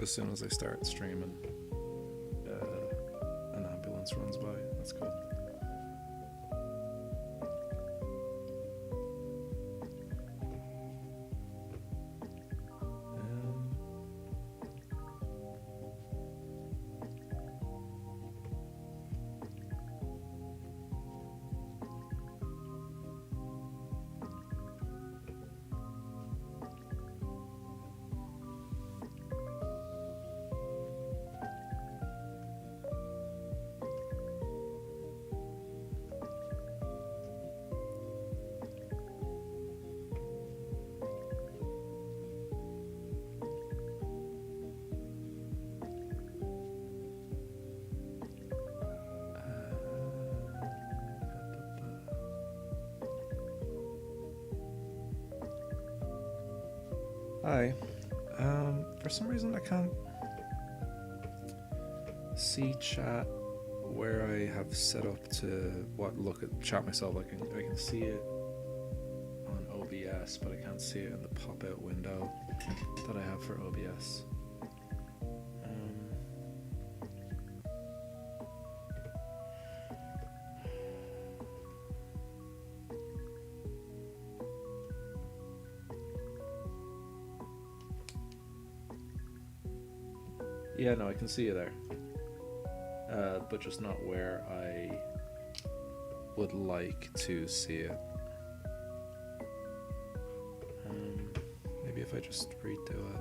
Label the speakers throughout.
Speaker 1: as soon as I start streaming, an ambulance runs by. That's cool. Hi. For some reason I can't see chat where I have set up to look at chat myself. I can see it on OBS, but I can't see it in the pop-out window that I have for OBS. Yeah, no, I can see you there, but just not where I would like to see it. Maybe if I just redo it.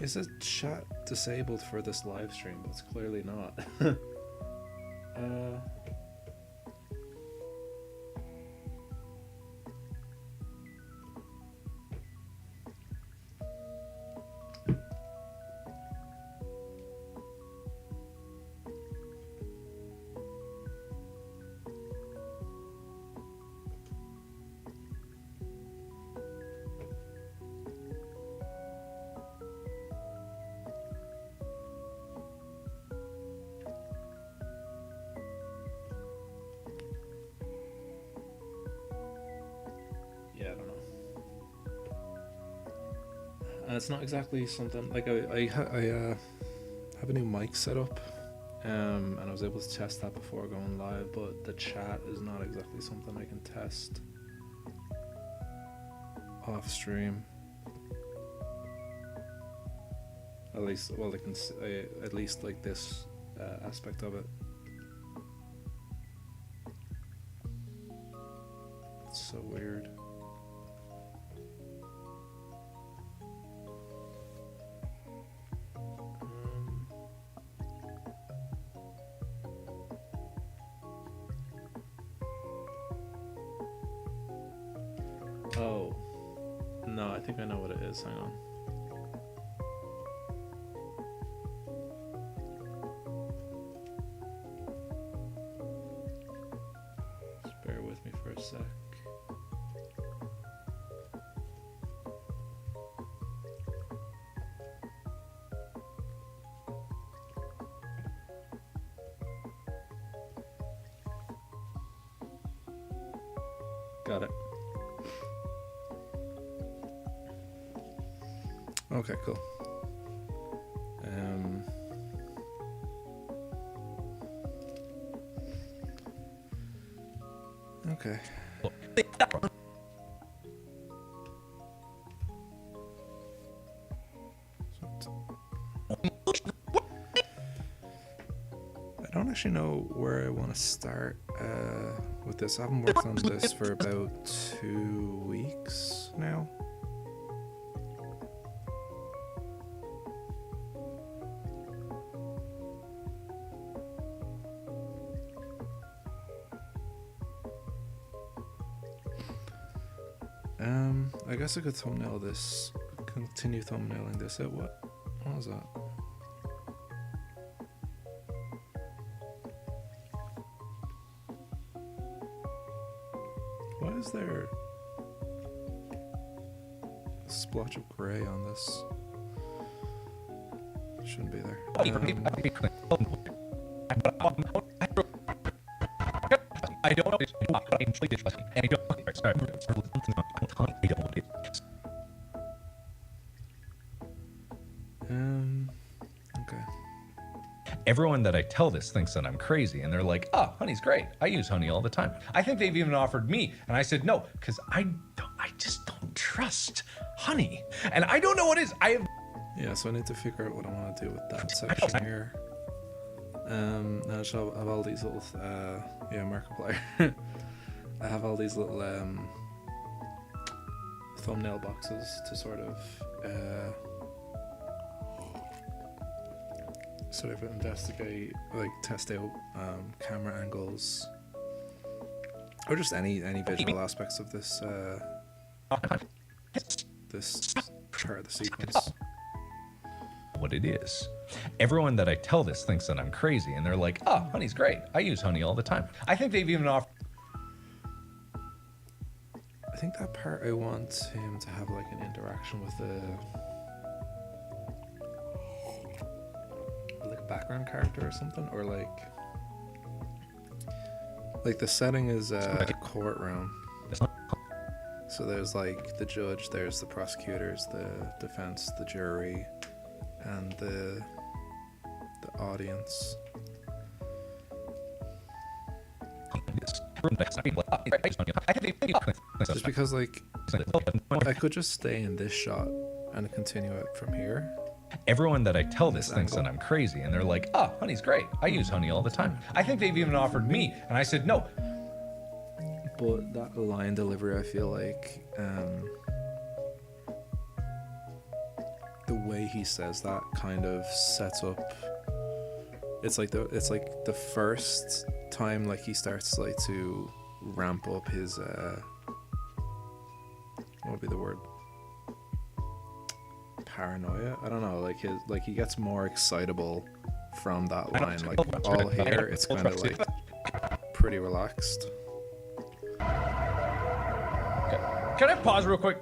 Speaker 1: Is it chat disabled for this live stream? But it's clearly not. It's not exactly something like I have a new mic set up, and I was able to test that before going live, but the chat is not exactly something I can test off stream. At least, well, I can at least like this aspect of it. It's so weird. Oh, no, I think I know what it is. Hang on. Just bear with me for a sec. Got it. Okay, cool. Okay. I don't actually know where I want to start with this. I haven't worked on this for about 2 weeks now. I guess I could thumbnail this, continue thumbnailing this. What was that? Why is there a splotch of grey on this? It shouldn't be there.
Speaker 2: I don't know.
Speaker 1: Okay.
Speaker 2: Everyone that I tell this thinks that I'm crazy, and they're like, "Oh, honey's great. I use honey all the time." I think they've even offered me, and I said no because I just don't trust honey, and I don't know what it is.
Speaker 1: Yeah, so I need to figure out what I want to do with that section here. Now I have all these little, Markiplier. I have all these little thumbnail boxes to sort of investigate, like test out camera angles, or just any visual aspects of this this part of the sequence.
Speaker 2: What it is. Everyone that I tell this thinks that I'm crazy, and they're like, "Oh, honey's great. I use honey all the time." I think they've even offered.
Speaker 1: I think that part I want him to have like an interaction with a background character or something, or like the setting is a courtroom. So there's like the judge, there's the prosecutors, the defense, the jury, and the audience. Just because like I could just stay in this shot and continue it from here.
Speaker 2: Everyone that I tell this thinks that I'm crazy, and they're like, "Oh, honey's great. I use honey all the time." I think they've even offered me, and I said no.
Speaker 1: But that line delivery, I feel like the way he says that kind of sets up. It's like the first time like he starts like to ramp up his what would be the word? Paranoia? I don't know, like he gets more excitable from that line. Like all here it's kind of like pretty relaxed.
Speaker 2: Can I pause real quick?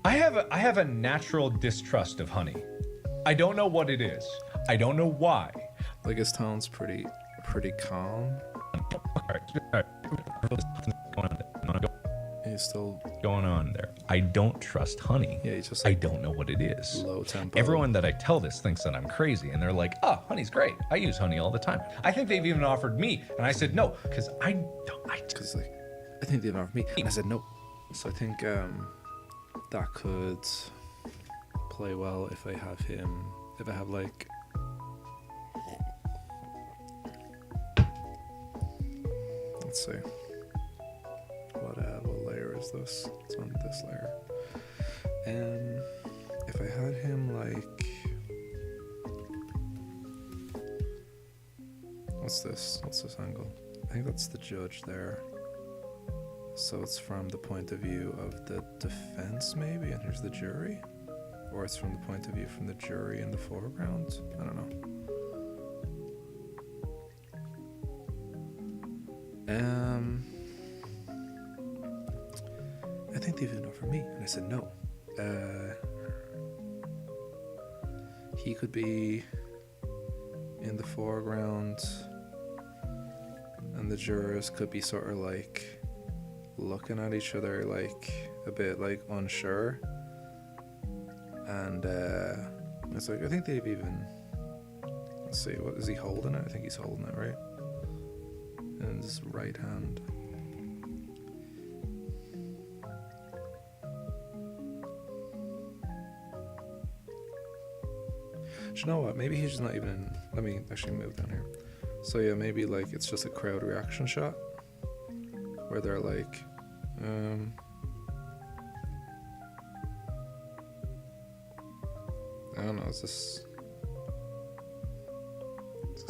Speaker 2: I have a natural distrust of honey. I don't know what it is. I don't know why.
Speaker 1: Like his tone's pretty calm. He's still
Speaker 2: going on there. I don't trust honey.
Speaker 1: Yeah, he's just
Speaker 2: I don't know what it is.
Speaker 1: Low tempo.
Speaker 2: Everyone that I tell this thinks that I'm crazy, and they're like, "Oh, honey's great. I use honey all the time." I think they've even offered me, and I said no because I
Speaker 1: think they've offered me, and I said no. So I think that could play well if I have like let's see what layer is this? It's on this layer. If I had him like, what's this angle? I think that's the judge there. So it's from the point of view of the defense maybe, and here's the jury? Or it's from the point of view from the jury in the foreground? I don't know. I think they've been over me, and I said no. He could be in the foreground, and the jurors could be sort of like looking at each other like a bit like unsure, and it's like I think they've even, let's see, what is he holding it? I think he's holding it, right? In his right hand. Do you know what? Maybe he's just not even in. Let me actually move down here. So yeah, maybe like it's just a crowd reaction shot where they're like, I don't know, is this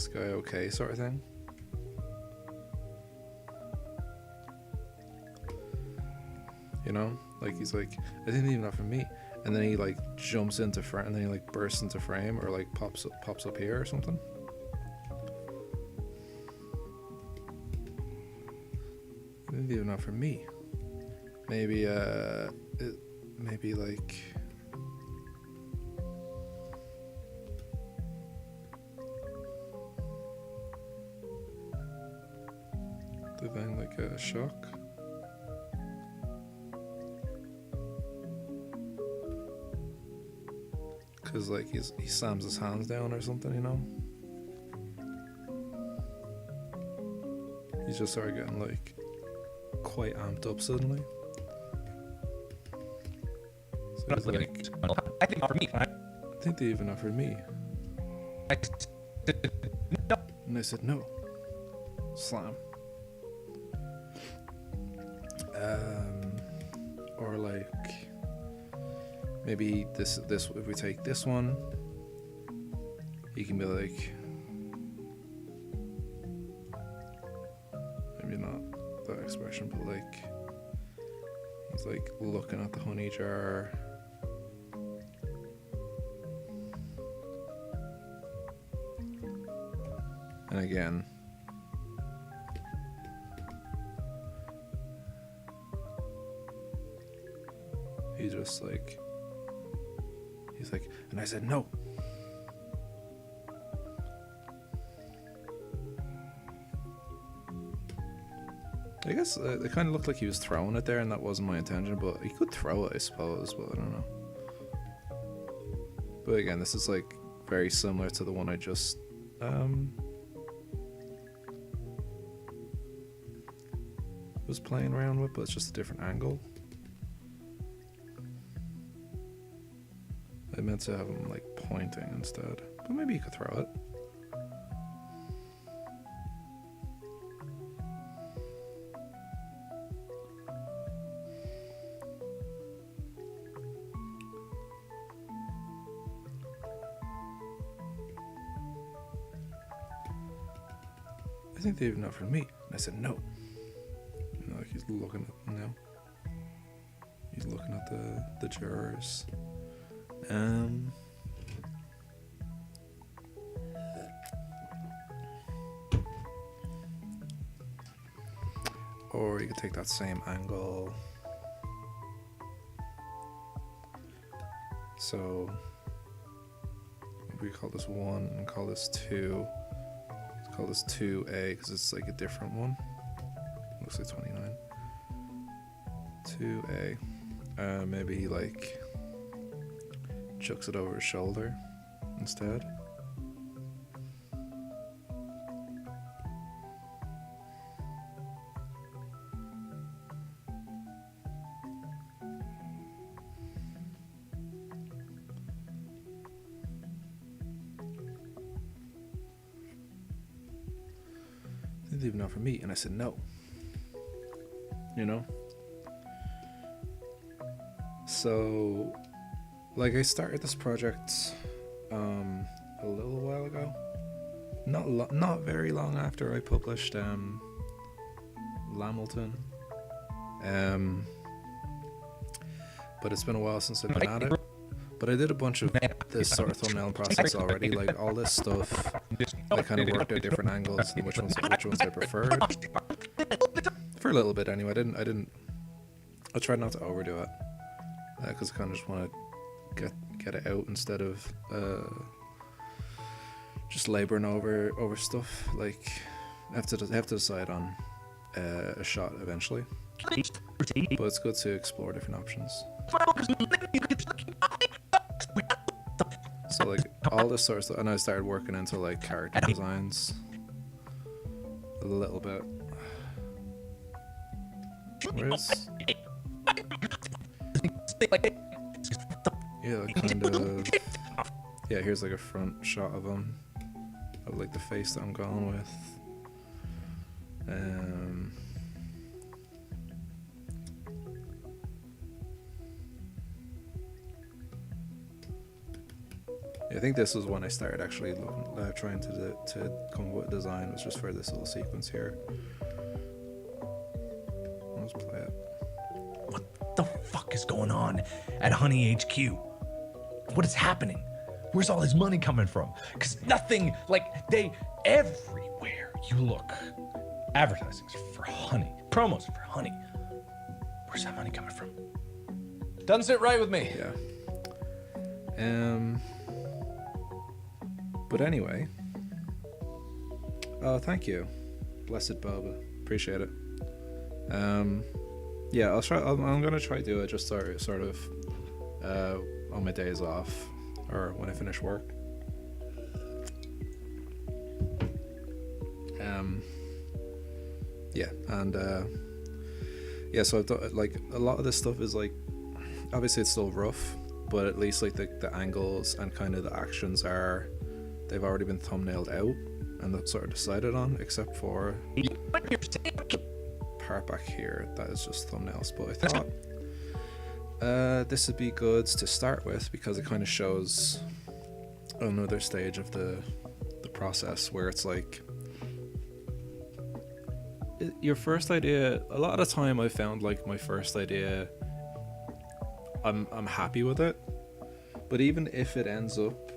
Speaker 1: guy okay, sort of thing? You know, like he's like, I didn't even offer me, and then he like jumps into frame, and then he like bursts into frame, or like pops up here or something. I didn't even offer me. Maybe maybe like Did they like get a shock? Cause like he slams his hands down or something, you know? He's just started getting like quite amped up suddenly. So he's like,
Speaker 2: I think for me.
Speaker 1: I think they even offered me.
Speaker 2: I said, no.
Speaker 1: And I said no. Slam. Or like maybe this if we take this one, he can be like, maybe not that expression, but like he's like looking at the honey jar. And again, he's just like, he's like, and I said no. I guess it kind of looked like he was throwing it there, and that wasn't my intention, but he could throw it, I suppose, but I don't know. But again, this is like very similar to the one I just was playing around with, but it's just a different angle. I meant to have him like pointing instead, but maybe you could throw it. I think they even offered me, and I said no. You know, like he's looking at now. He's looking at the jurors. Or you could take that same angle. So we call this 1 and call this 2. Let's call this 2A because it's like a different one. Looks like 29. 2A. Maybe he like chucks it over his shoulder instead. They didn't even offer me, and I said no. You know? So, like, I started this project a little while ago. Not very long after I published Lamilton. But it's been a while since I've been at it. But I did a bunch of this sort of thumbnail process already, like all this stuff. I kind of worked out different angles and which ones I preferred. For a little bit anyway. I tried not to overdo it. Because I kind of just want to get it out instead of just laboring over stuff. Like I have to decide on a shot eventually, but it's good to explore different options. So like all this sort of stuff, and I started working into like character designs a little bit. Whereas, yeah, kind of. Yeah, here's like a front shot of him, of like the face that I'm going with. Yeah, I think this was when I started actually trying to come up with a design. It was just for this little sequence here. Let's play it.
Speaker 2: What the fuck is going on at Honey HQ? What is happening? Where's all his money coming from? Because nothing, like, everywhere you look, advertising's for Honey, promos for Honey. Where's that money coming from? Doesn't sit right with me.
Speaker 1: Yeah. But anyway. Oh, thank you. Blessed Boba. Appreciate it. Yeah, I'll try. I'm gonna try to do it just sort of on my days off or when I finish work. Yeah, and yeah, so I've done, like, a lot of this stuff is like, obviously it's still rough, but at least like the angles and kind of the actions they've already been thumbnailed out and that's sort of decided on, except for part back here that is just thumbnails. But I thought this would be good to start with because it kind of shows another stage of the process where it's like your first idea. A lot of the time I found like my first idea, I'm happy with it, but even if it ends up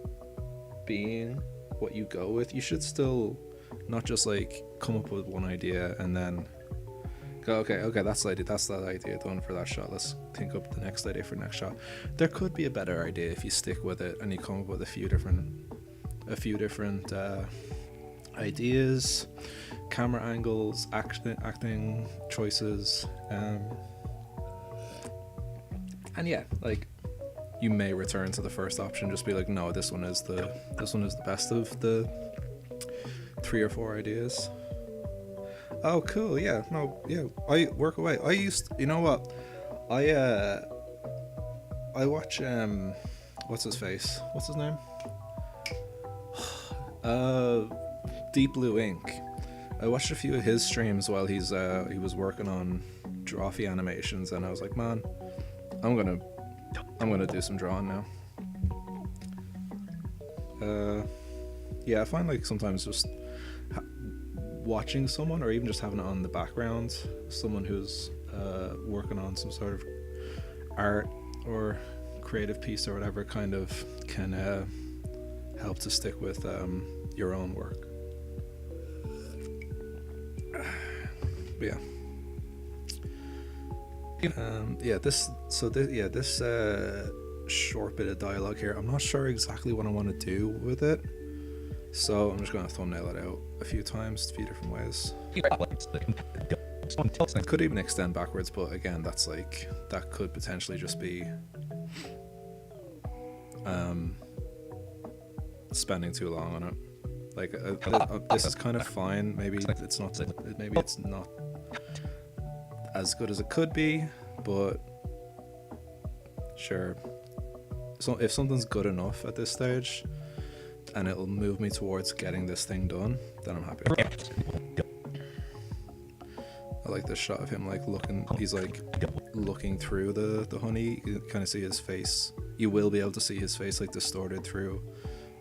Speaker 1: being what you go with, you should still not just like come up with one idea and then go, okay, that's that idea done for that shot, let's think up the next idea for next shot. There could be a better idea if you stick with it and you come up with a few different ideas, camera angles, acting choices, and yeah, like you may return to the first option, just be like, no, this one is the best of the 3 or 4 ideas. Oh, cool. Yeah, no, yeah, I work away. I used, you know what, I watch what's his name, Deep Blue Ink. I watched a few of his streams while he was working on drawfee animations, and I was like, man, I'm gonna do some drawing now. Yeah, I find like sometimes just watching someone, or even just having it on the background, someone who's working on some sort of art or creative piece or whatever, kind of can help to stick with your own work. But yeah. This short bit of dialogue here, I'm not sure exactly what I want to do with it, so I'm just going to thumbnail it out a few times, a few different ways. I could even extend backwards, but again, that could potentially just be spending too long on it. Like this is kind of fine. Maybe it's not as good as it could be, but sure. So if something's good enough at this stage and it'll move me towards getting this thing done, then I'm happy with it. I like this shot of him like looking, he's like looking through the honey. You kind of see his face. You will be able to see his face like distorted through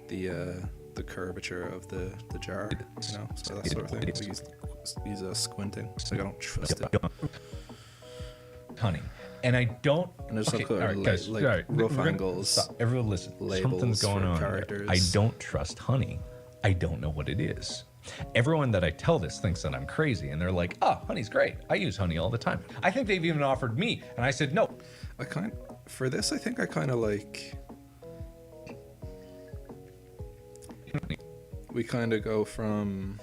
Speaker 1: the curvature of the jar, you know, so that sort of thing. Like he's squinting, so I don't trust it.
Speaker 2: Honey, and I don't.
Speaker 1: And there's
Speaker 2: okay, all right, guys, all right.
Speaker 1: rough angles.
Speaker 2: Stop. Everyone, listen. Something's going on. Characters. I don't trust Honey. I don't know what it is. Everyone that I tell this thinks that I'm crazy, and they're like, "Oh, Honey's great. I use Honey all the time." I think they've even offered me, and I said no. For this, I think I kind of like. We kind of go from.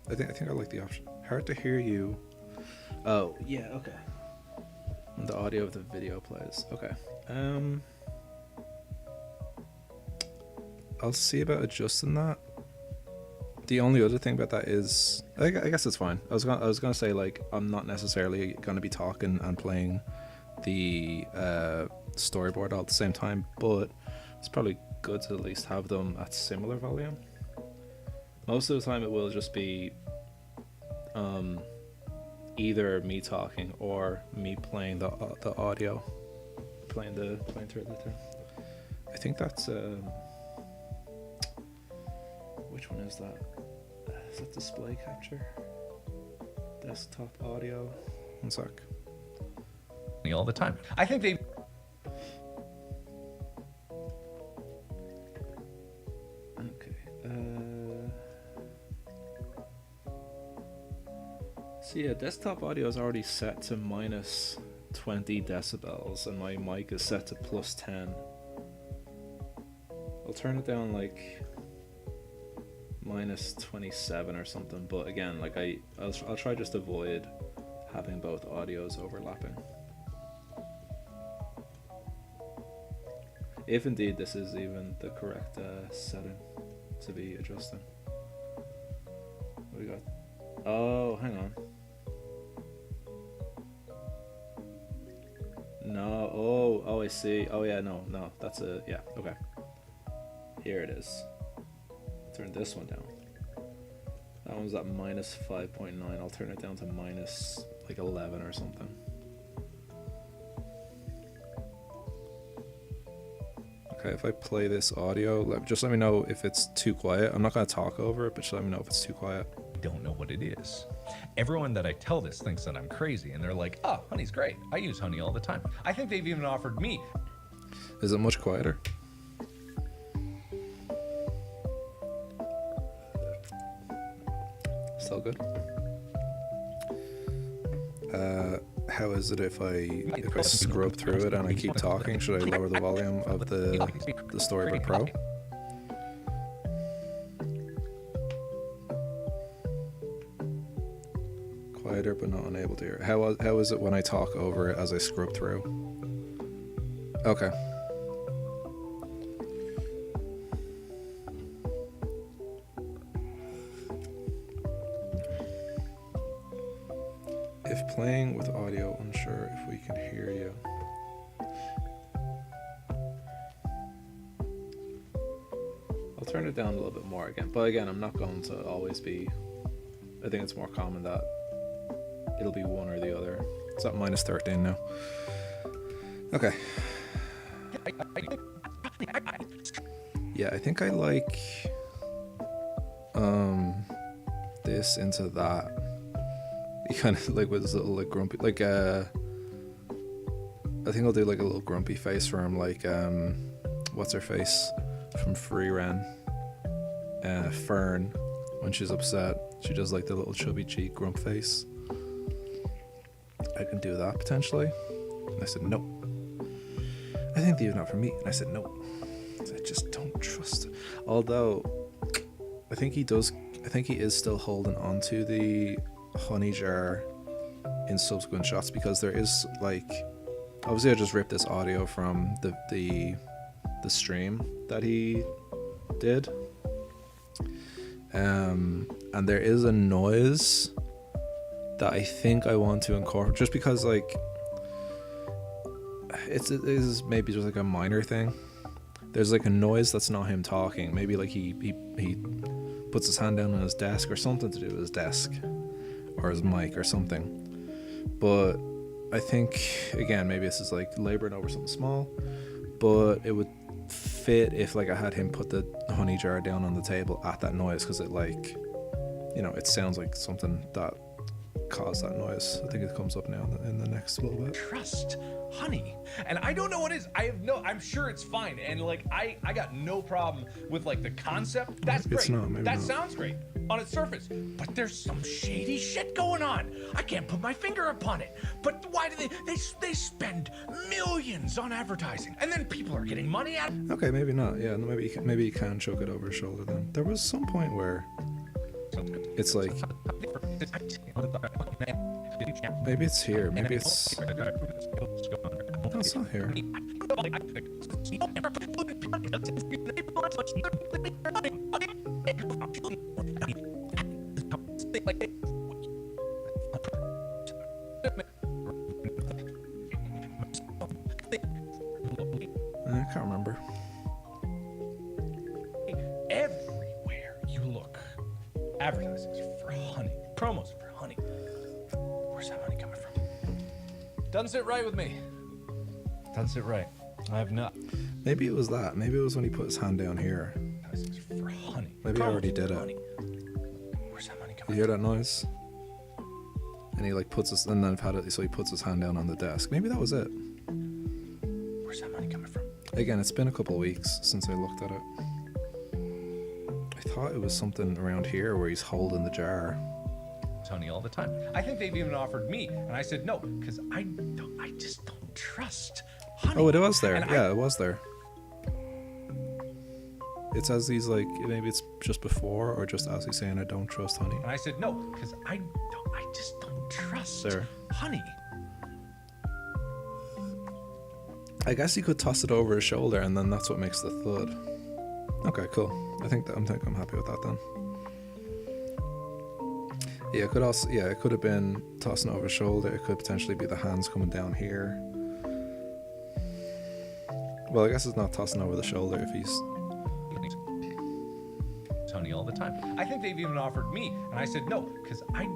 Speaker 2: I think I like the option. Hard to hear you. Oh yeah, okay. And the audio of the video plays. Okay. I'll see about adjusting that. The only other thing about that is, I guess it's fine. I was gonna say, like, I'm not necessarily gonna be talking and playing the storyboard all at the same time, but it's probably good to at least have them at similar volume. Most of the time it will just be either me talking or me playing the audio, playing through it later. I think that's which one is that? Is that display capture? Desktop audio? One sec. All the time. I think they.
Speaker 1: So yeah, desktop audio is already set to minus 20 decibels and my mic is set to plus 10. I'll turn it down like minus 27 or something. But again, like I'll try just avoid having both audios overlapping. If indeed this is even the correct setting to be adjusting. What we got? Oh, hang on. No. Oh, I see. Oh yeah, no, that's a, yeah, okay. Here it is. Turn this one down. That one's at minus 5.9. I'll turn it down to minus like 11 or something. Okay, if I play this audio, just let me know if it's too quiet. I'm not going to talk over it, but just let me know if it's too quiet.
Speaker 2: Don't know what it is. Everyone that I tell this thinks that I'm crazy, and they're like, oh, honey's great. I use honey all the time. I think they've even offered me.
Speaker 1: Is it much quieter? Still good? How is it if I scrub through it and I keep talking? Should I lower the volume of the Storyboard Pro? Quieter but not unable to hear. How is it when I talk over it as I scrub through? Okay. If playing with audio, unsure if we can hear you. I'll turn it down a little bit more again, but again, I'm not going to always be, I think it's more common that it'll be one or the other. It's at minus 13 now. Okay. Yeah, I think I like this into that. He kind of like with his little like grumpy, like I think I'll do like a little grumpy face for him, like what's her face from Free Ren, Fern, when she's upset, she does like the little chubby cheek grump face. I can do that potentially. And I said no. I think these are not for me, and I said no. I just don't trust. Although I think he does. I think he is still holding on to the honey jar in subsequent shots, because there is like, obviously I just ripped this audio from the stream that he did, and there is a noise that I think I want to incorporate, just because like it is maybe just like a minor thing. There's like a noise that's not him talking. Maybe like he puts his hand down on his desk or something to do with his desk or his mic or something. But I think, again, maybe this is like laboring over something small, but it would fit if like I had him put the honey jar down on the table at that noise, because it, like, you know, it sounds like something that caused that noise. I think it comes up now in the next little bit.
Speaker 2: Trust honey, and I don't know what it is. I'm sure it's fine, and like I got no problem with like the concept. That's great. That sounds great on its surface, but there's some shady shit going on. I can't put my finger upon it. But why do they spend millions on advertising, and then people are getting money out?
Speaker 1: Okay, maybe not. Yeah, maybe you can choke it over his shoulder. Then there was some point where it's like, maybe it's here. Maybe it's. No, it's not here. I can't remember.
Speaker 2: Everywhere you look, advertisings for honey, promos for honey. Where's that honey coming from? Doesn't sit right with me. Doesn't sit right. I have not.
Speaker 1: Maybe it was that. Maybe it was when he put his hand down here.
Speaker 2: For honey.
Speaker 1: Maybe I already did it.
Speaker 2: Where's that money coming
Speaker 1: from? You hear that noise? And he like puts his, and then I've had it, so he puts his hand down on the desk. Maybe that was it.
Speaker 2: Where's that money coming from?
Speaker 1: Again, it's been a couple of weeks since I looked at it. I thought it was something around here where he's holding the jar.
Speaker 2: Honey all the time. I think they've even offered me, and I said no, because I just don't trust honey.
Speaker 1: Oh, it was there. Yeah, it was there. It's as he's like, maybe it's just before or just as he's saying, I don't trust honey.
Speaker 2: And I said, no, because I just don't trust
Speaker 1: There.
Speaker 2: honey.
Speaker 1: I guess he could toss it over his shoulder and then that's what makes the thud. Okay, cool. I think I'm happy with that then. Yeah, it could also, yeah, it could have been tossing it over his shoulder. It could potentially be the hands coming down here. Well, I guess it's not tossing over the shoulder if he's...
Speaker 2: Honey all the time. I think they've even offered me, and I said no, because I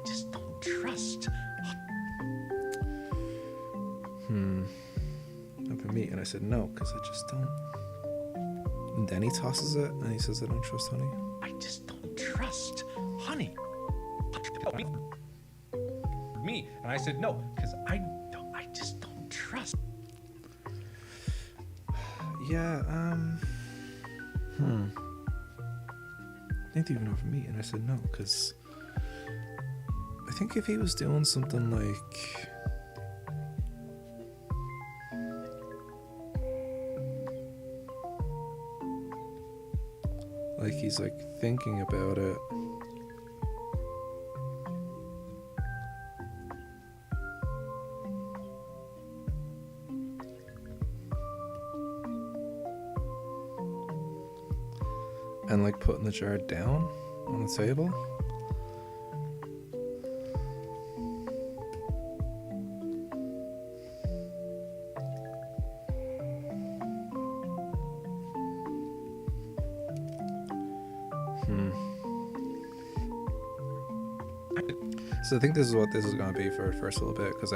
Speaker 2: just don't trust.
Speaker 1: Offered me, and I said no, because I just don't. And then he tosses it, and he says, I don't trust honey.
Speaker 2: I just don't trust honey. Me, and I said no, because I just don't trust.
Speaker 1: Yeah, I think they even offered me, and I said no, because I think if he was doing something like he's like thinking about it. And like putting the jar down on the table. So I think this is what this is going to be for the first little bit, because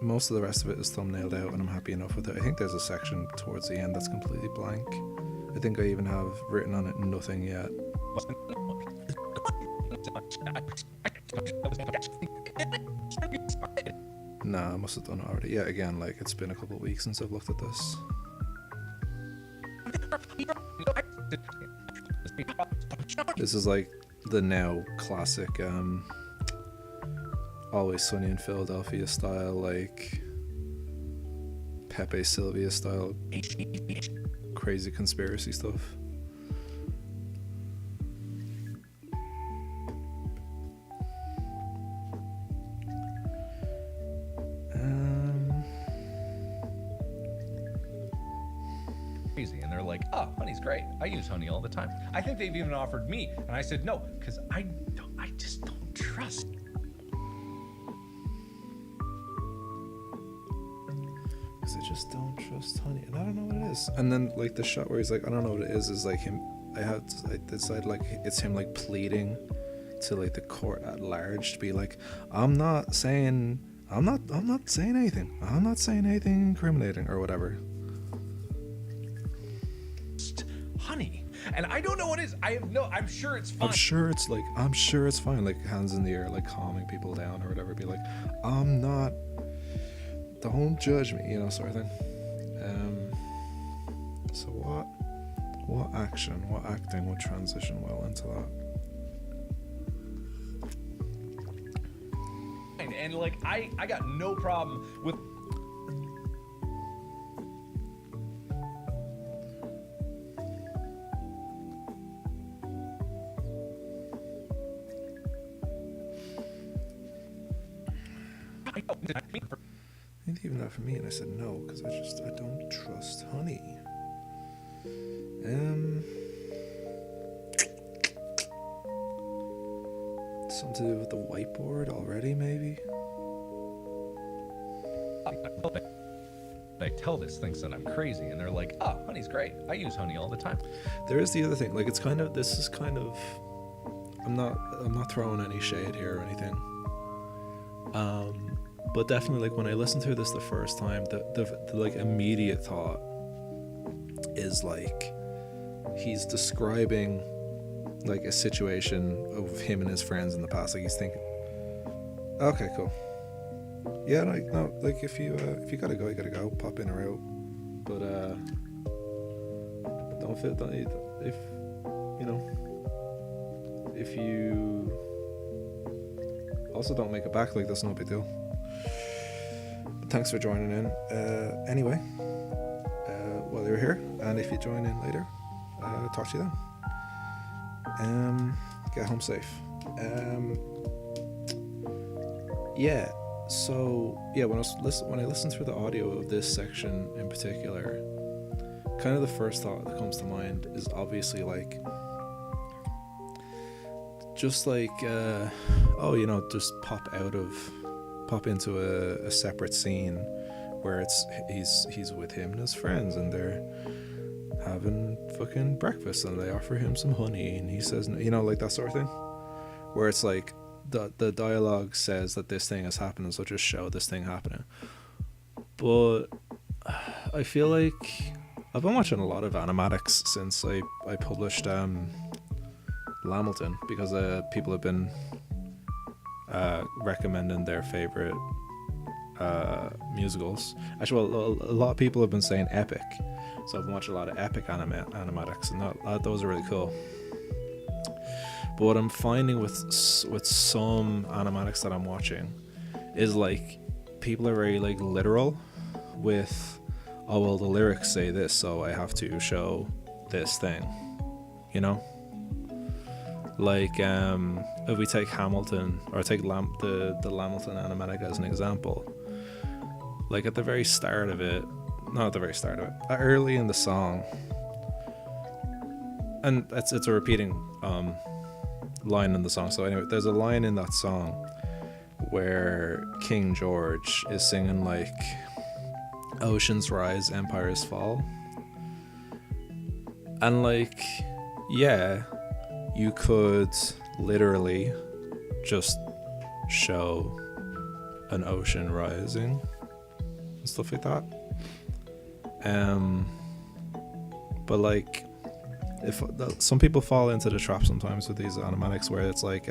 Speaker 1: most of the rest of it is thumbnailed out and I'm happy enough with it. I think there's a section towards the end that's completely blank. I think I even have written on it nothing yet. Nah, I must have done it already. Yeah, again, like it's been a couple of weeks since I've looked at this. This is like the now classic Always Sunny in Philadelphia style, like Pepe Sylvia style crazy conspiracy stuff.
Speaker 2: Crazy, and they're like, oh, honey's great. I use honey all the time. I think they've even offered me, and I said no, because I just don't trust.
Speaker 1: Because I just don't trust honey, and I don't know what it is. And then like the shot where he's like, I don't know what it is like him. I decide like it's him like pleading to like the court at large to be like, I'm not saying anything. I'm not saying anything incriminating or whatever.
Speaker 2: Honey, and I don't know what it is. I'm sure it's fine.
Speaker 1: I'm sure it's fine. Like hands in the air, like calming people down or whatever. Be like, don't judge me, you know, sort of thing. So what acting would transition well into that?
Speaker 2: And like I got no problem with
Speaker 1: I think even that for me, and I said no, because I don't trust honey. Something to do with the whiteboard already, maybe?
Speaker 2: I tell this thinks that I'm crazy, and they're like, oh, honey's great. I use honey all the time.
Speaker 1: There is the other thing, like this is kind of I'm not throwing any shade here or anything. But definitely, like when I listened to this the first time, the like immediate thought is like he's describing like a situation of him and his friends in the past. Like he's thinking, okay, cool, yeah, like no, like if you gotta go, you gotta go, pop in or out, but if you also don't make it back, like that's no big deal. But thanks for joining in anyway while you're here, and if you join in later, talk to you then. Get home safe. Yeah. So yeah, when I listen through the audio of this section in particular, kind of the first thought that comes to mind is obviously like, just like just pop into a separate scene where he's with him and his friends and they're having fucking breakfast and they offer him some honey and he says, like that sort of thing, where it's like the dialogue says that this thing has happened, so just show this thing happening. But I feel like I've been watching a lot of animatics since I published Lamilton, because people have been recommending their favorite musicals. Actually, well, a lot of people have been saying epic, so I've been watching a lot of epic animatics, and those are really cool. But what I'm finding with some animatics that I'm watching is like people are very like literal with, oh well, the lyrics say this, so I have to show this thing, like if we take Hamilton or take the Lamilton animatic as an example, like at the very start of it, not at the very start of it, early in the song, and it's a repeating line in the song. So anyway, there's a line in that song where King George is singing like oceans rise, empires fall, and like, yeah, you could literally just show an ocean rising and stuff like that, but like, if some people fall into the trap sometimes with these animatics where it's like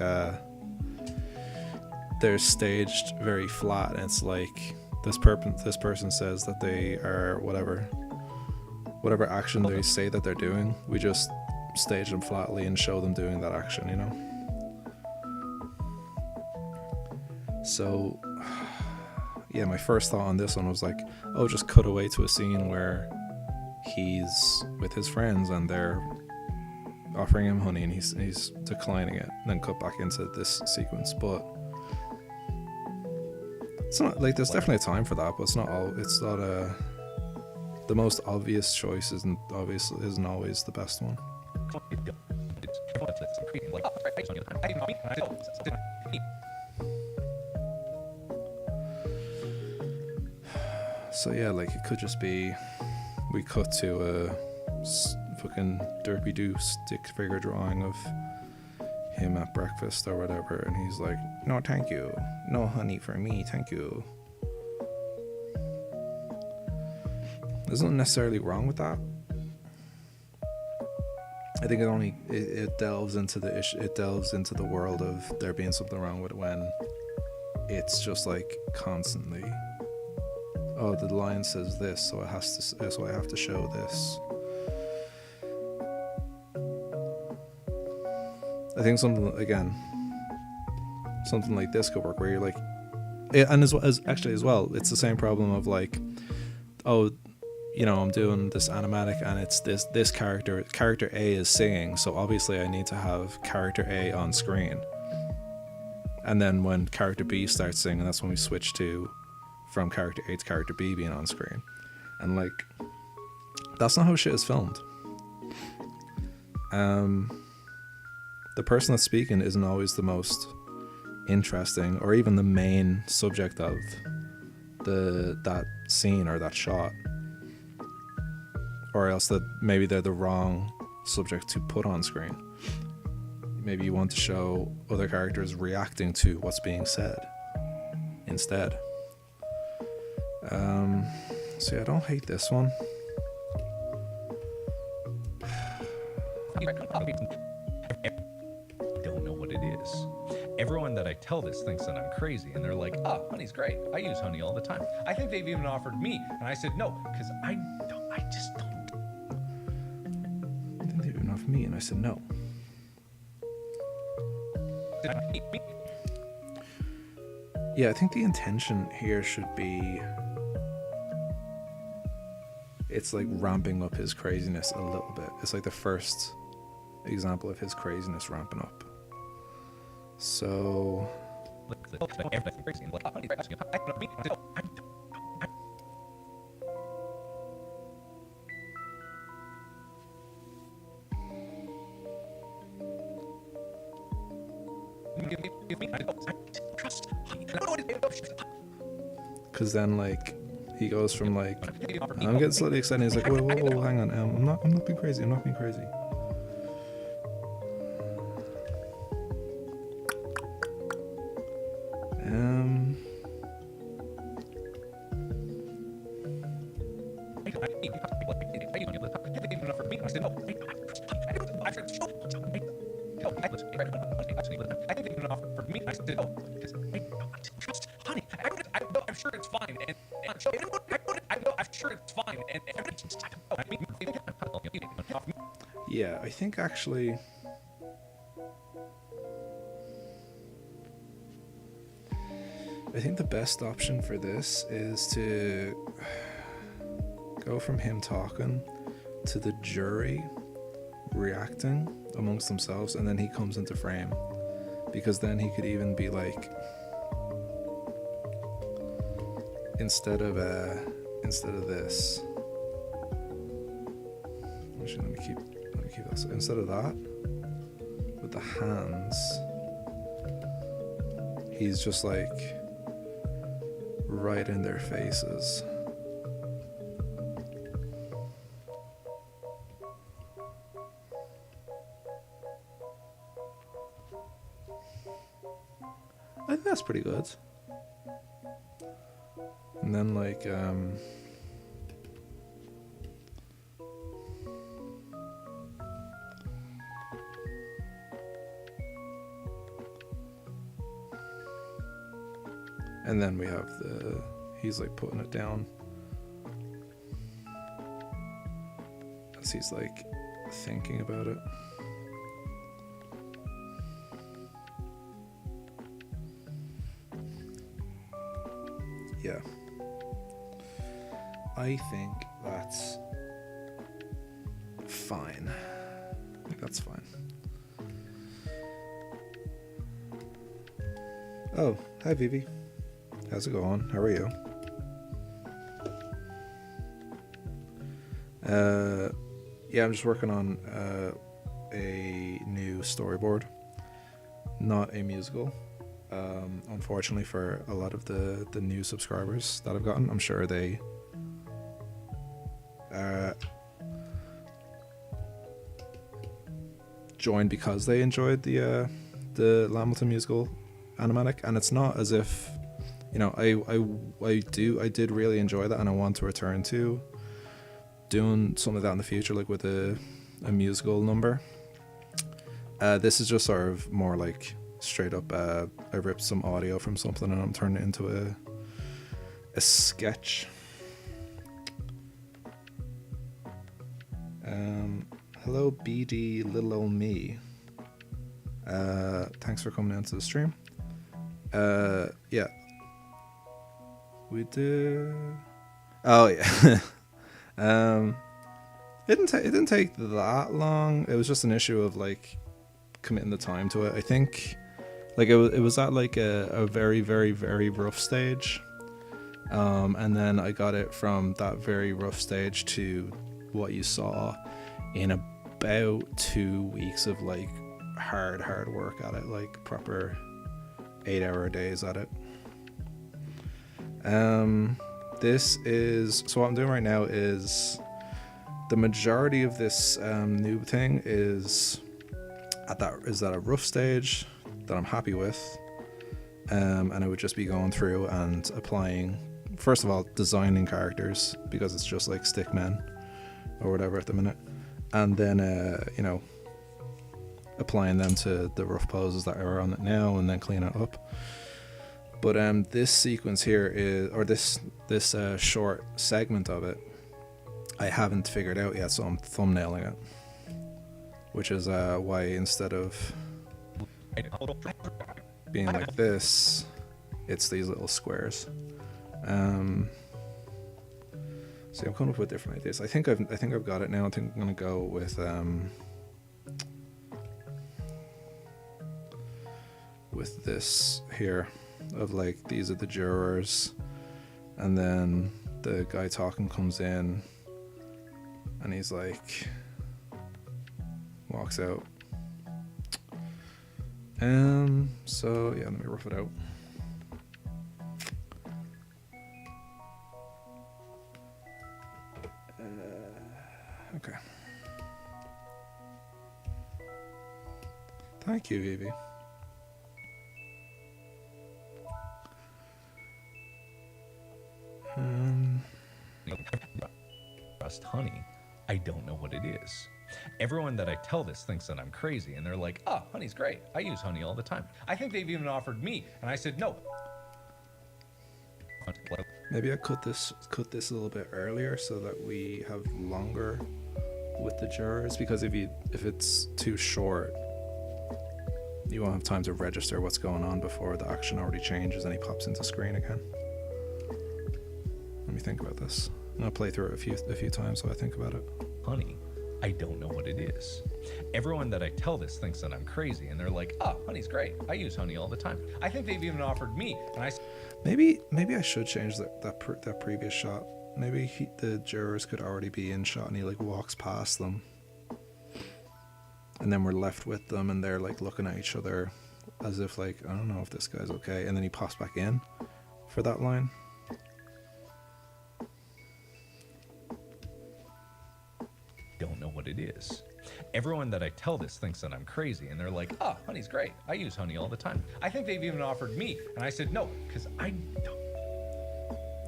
Speaker 1: they're staged very flat, and it's like this person says that they are whatever action they say that they're doing, we just stage them flatly and show them doing that action, So yeah, my first thought on this one was like, oh, just cut away to a scene where he's with his friends and they're offering him honey and he's declining it, and then cut back into this sequence. But it's not like, there's definitely a time for that, but it's not the most obvious choice isn't always the best one. So yeah, like it could just be we cut to a fucking derpy-doo stick figure drawing of him at breakfast or whatever, and he's like, no thank you, no honey for me, thank you. There's nothing necessarily wrong with that. I think it delves into the issue, it delves into the world of there being something wrong with it when it's just like constantly, oh, the line says this, so I have to show this. I think something like this could work, where you're like, and as well, it's the same problem of like, oh, I'm doing this animatic and it's this character A is singing, so obviously I need to have character A on screen, and then when character B starts singing, that's when we switch from character A to character B being on screen, and like, that's not how shit is filmed. The person that's speaking isn't always the most interesting or even the main subject of that scene or that shot, or else that maybe they're the wrong subject to put on screen. Maybe you want to show other characters reacting to what's being said instead. So yeah, I don't hate this one.
Speaker 2: Don't know what it is. Everyone that I tell this thinks that I'm crazy, and they're like, "Oh, honey's great. I use honey all the time." I think they've even offered me, and I said no, because I just don't.
Speaker 1: I think they've even offered me, and I said no. Yeah, I think the intention here should be, it's like ramping up his craziness a little bit. It's like the first example of his craziness ramping up. So because then like he goes from like I'm getting slightly excited. He's like, whoa, hang on, I'm not being crazy. I'm not being crazy. Yeah, I think actually the best option for this is to go from him talking to the jury reacting amongst themselves, and then he comes into frame, because then he could even be like, instead of this, actually let me keep that. So instead of that, with the hands, he's just like right in their faces. I think that's pretty good. And then like and then we have he's like putting it down as he's like thinking about it. Yeah. I think that's fine. I think that's fine. Oh, hi Vivi. How's it going? How are you? Yeah, I'm just working on a new storyboard, not a musical. Unfortunately for a lot of the new subscribers that I've gotten, I'm sure they joined because they enjoyed the Lamilton musical animatic, and it's not as if, you know, I did really enjoy that, and I want to return to doing some of that in the future, like with a musical number. This is just sort of more like straight up, I ripped some audio from something and I'm turning it into a sketch. Hello BD little old me. Thanks for coming into the stream. Yeah. We did. Oh yeah. It didn't take that long. It was just an issue of like committing the time to it. I think like it was at like a very, very, very rough stage, and then I got it from that very rough stage to what you saw in about 2 weeks of like hard work at it, like proper 8-hour days at it. This is, so what I'm doing right now is the majority of this new thing is at a rough stage that I'm happy with, and I would just be going through and applying, first of all, designing characters, because it's just like stickmen or whatever at the minute, and then you know, applying them to the rough poses that are on it now, and then clean it up. But this sequence here is, or this short segment of it, I haven't figured out yet, so I'm thumbnailing it, which is why instead of being like this, it's these little squares. See, I'm coming up with different ideas. I think I've got it now. I think I'm gonna go with this here, of like, these are the jurors, and then the guy talking comes in, and he's like, walks out. So yeah, let me rough it out. Okay. Thank you, Vivi.
Speaker 2: Trust honey. I don't know what it is. Everyone that I tell this thinks that I'm crazy, and they're like, "Oh, honey's great. I use honey all the time." I think they've even offered me, and I said no.
Speaker 1: Maybe I cut this a little bit earlier so that we have longer with the jurors, because if it's too short, you won't have time to register what's going on before the action already changes and he pops into screen again. Let me think about this. I'm gonna play through it a few times so I think about it.
Speaker 2: Honey, I don't know what it is. Everyone that I tell this thinks that I'm crazy, and they're like, "Oh, honey's great. I use honey all the time." I think they've even offered me, and I
Speaker 1: maybe I should change that previous shot. Maybe the jurors could already be in shot, and he like walks past them, and then we're left with them, and they're like looking at each other as if like, I don't know if this guy's okay, and then he pops back in for that line.
Speaker 2: don't know what it is. Everyone that I tell this thinks that I'm crazy, and they're like, "Oh, honey's great. I use honey all the time." I think they've even offered me, and I said no, because I don't.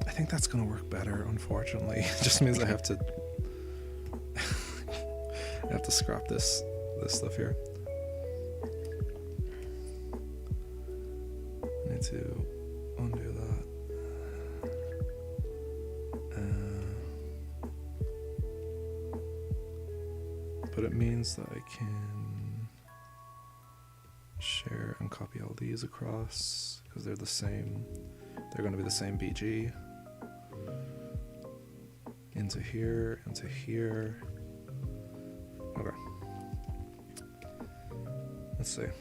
Speaker 1: I think that's gonna work better, unfortunately. It just means I have to scrap this stuff here. I need to undo that. But it means that I can share and copy all these across because they're the same. They're going to be the same BG. Into here, into here. Okay. Let's see.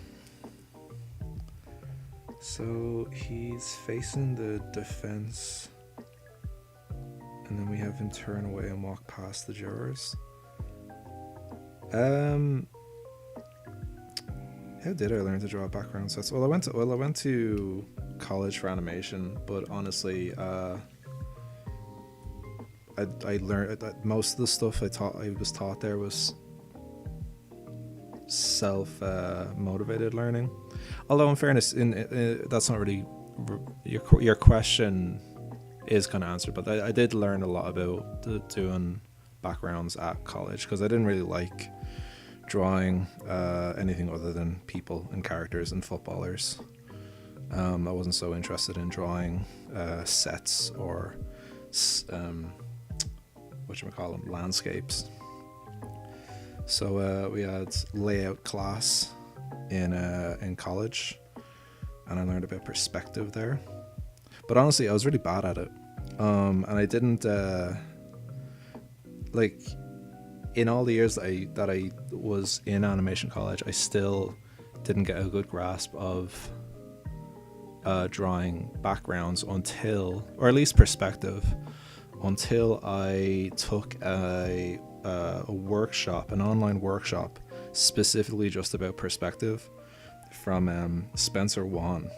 Speaker 1: So he's facing the defense, and then we have him turn away and walk past the jurors. How did I learn to draw background sets? Well, I went to college for animation, but honestly, I learned that most of the stuff I was taught there was self motivated learning. Although, in fairness, that's not really your question is kind of answered, but I did learn a lot about doing backgrounds at college because I didn't really like drawing anything other than people and characters and footballers. I wasn't so interested in drawing sets or landscapes. So we had layout class in college, and I learned about perspective there. But honestly, I was really bad at it, and I didn't like. In all the years that I was in animation college, I still didn't get a good grasp of drawing backgrounds until, or at least perspective, until I took a workshop, an online workshop, specifically just about perspective from Spencer Wan,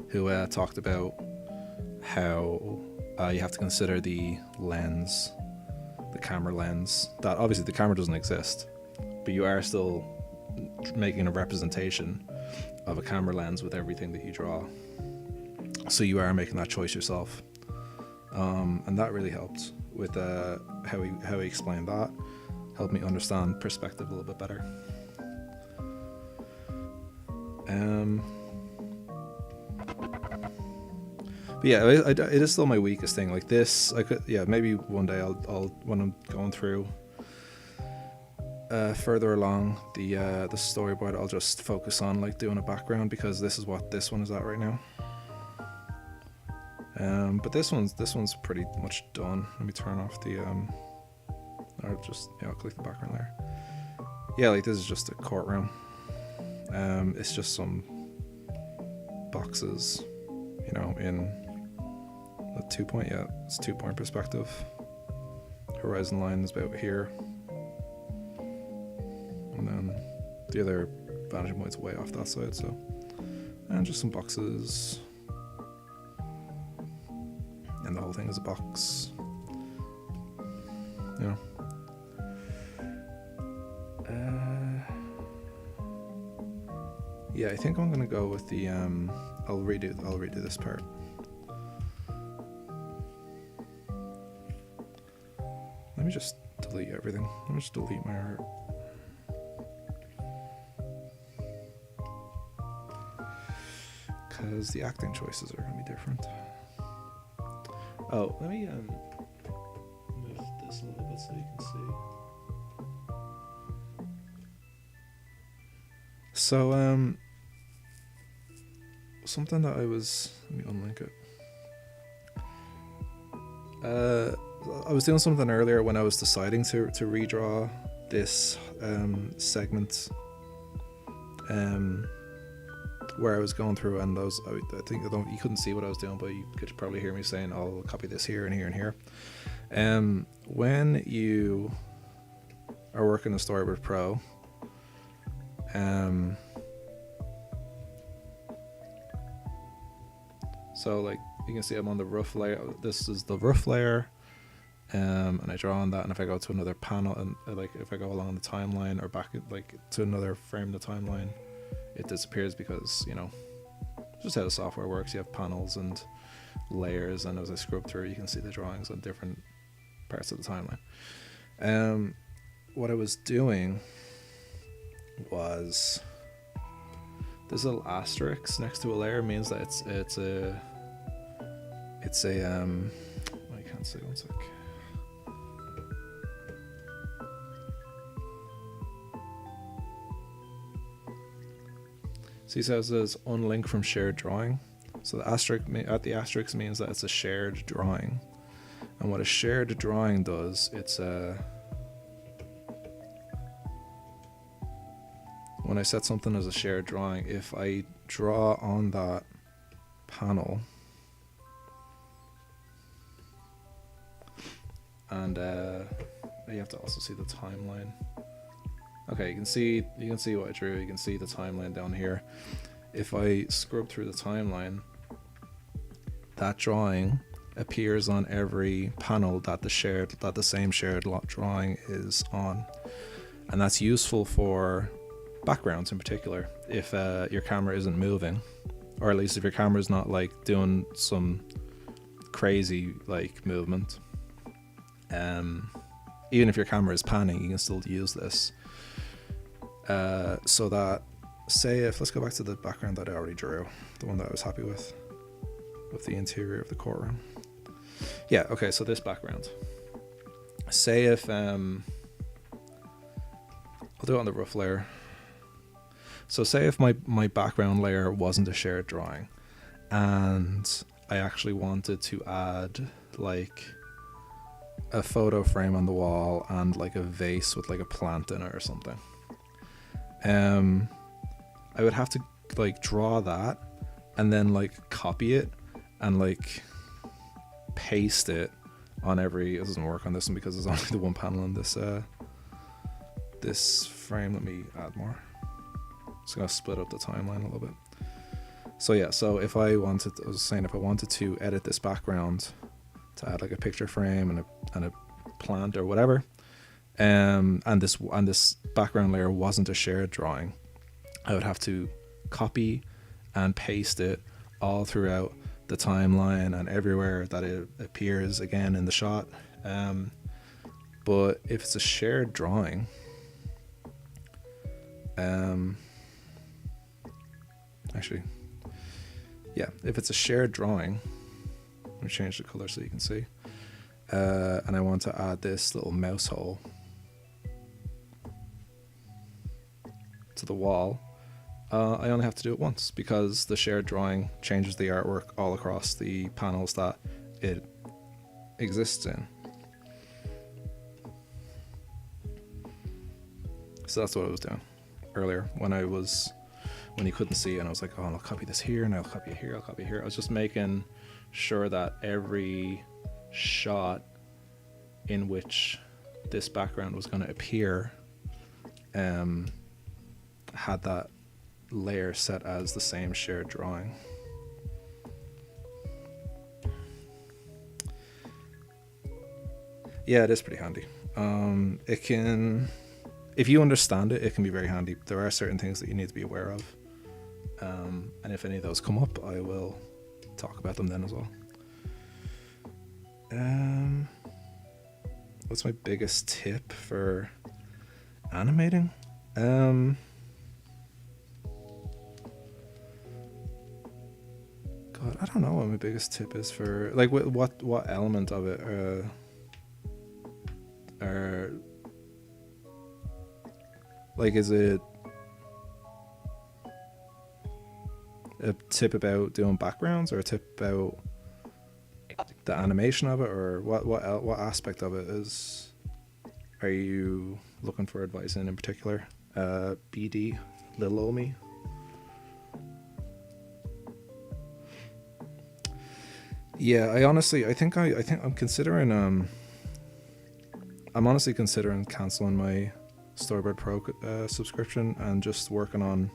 Speaker 1: who talked about how you have to consider the lens, the camera lens, that obviously the camera doesn't exist, but you are still making a representation of a camera lens with everything that you draw. So you are making that choice yourself. And that really helped with how he explained that, helped me understand perspective a little bit better. But yeah, it is still my weakest thing. Like this, maybe one day I'll when I'm going through further along the storyboard, I'll just focus on like doing a background, because this is what this one is at right now. But this one's pretty much done. Let me turn off the or just, yeah, I'll click the background layer. Yeah, like this is just a courtroom. It's just some boxes, you know, in the 2-point. Yeah, it's 2-point perspective. Horizon line is about here, and then the other vantage point's way off that side. So, and just some boxes, and the whole thing is a box. Yeah. Yeah, I think I'm gonna go with the I'll redo this part. Let me just delete everything. Let me just delete my art. Because the acting choices are gonna be different. Oh, let me move this a little bit so you can see. So something that let me unlink it. I was doing something earlier when I was deciding to redraw this segment, where I was going through, and I think you couldn't see what I was doing, but you could probably hear me saying, "I'll copy this here and here and here." When you are working in Storyboard Pro, so like you can see I'm on the rough layer. This is the rough layer, and I draw on that, and if I go to another panel, and like if I go along the timeline or back like to another frame of the timeline, it disappears because, you know, just how the software works. You have panels and layers, and as I scrub through, you can see the drawings on different parts of the timeline. What I was doing was this little asterisk next to a layer means that it's a I can't say, one sec. See, so it says unlink from shared drawing. So the asterisk means that it's a shared drawing. And what a shared drawing does, when I set something as a shared drawing, if I draw on that panel, and you have to also see the timeline. Okay, you can see what I drew. You can see the timeline down here. If I scrub through the timeline, that drawing appears on every panel that the same shared drawing is on, and that's useful for backgrounds in particular. If your camera isn't moving, or at least if your camera is not like doing some crazy like movement, even if your camera is panning, you can still use this. So that, let's go back to the background that I already drew, the one that I was happy with the interior of the courtroom. Yeah, okay, so this background. Say if, I'll do it on the rough layer. So say if my background layer wasn't a shared drawing, and I actually wanted to add like a photo frame on the wall and like a vase with like a plant in it or something. I would have to like draw that and then like copy it and like paste it on every. It doesn't work on this one because there's only the one panel in this this frame. Let me add more. Just gonna split up the timeline a little bit. So yeah, so if I wanted to edit this background to add like a picture frame and a plant or whatever, and this background layer wasn't a shared drawing, I would have to copy and paste it all throughout the timeline and everywhere that it appears again in the shot. But if it's a shared drawing, if it's a shared drawing, let me change the color so you can see, and I want to add this little mouse hole to the wall, I only have to do it once because the shared drawing changes the artwork all across the panels that it exists in. So that's what I was doing earlier when you couldn't see, and I was like, oh, I'll copy this here, and I'll copy it here, I'll copy it here. I was just making sure that every shot in which this background was going to appear had that layer set as the same shared drawing. Yeah, it is pretty handy. It can, if you understand it, it can be very handy. There are certain things that you need to be aware of. And if any of those come up, I will talk about them then as well. What's my biggest tip for animating? God, I don't know what my biggest tip is for, like, what element of it are like, is it a tip about doing backgrounds, or a tip about the animation of it, or what aspect of it are you looking for advice in particular? BD, little Omi. Yeah, I think I'm considering I'm honestly considering canceling my Storyboard Pro subscription and just working on,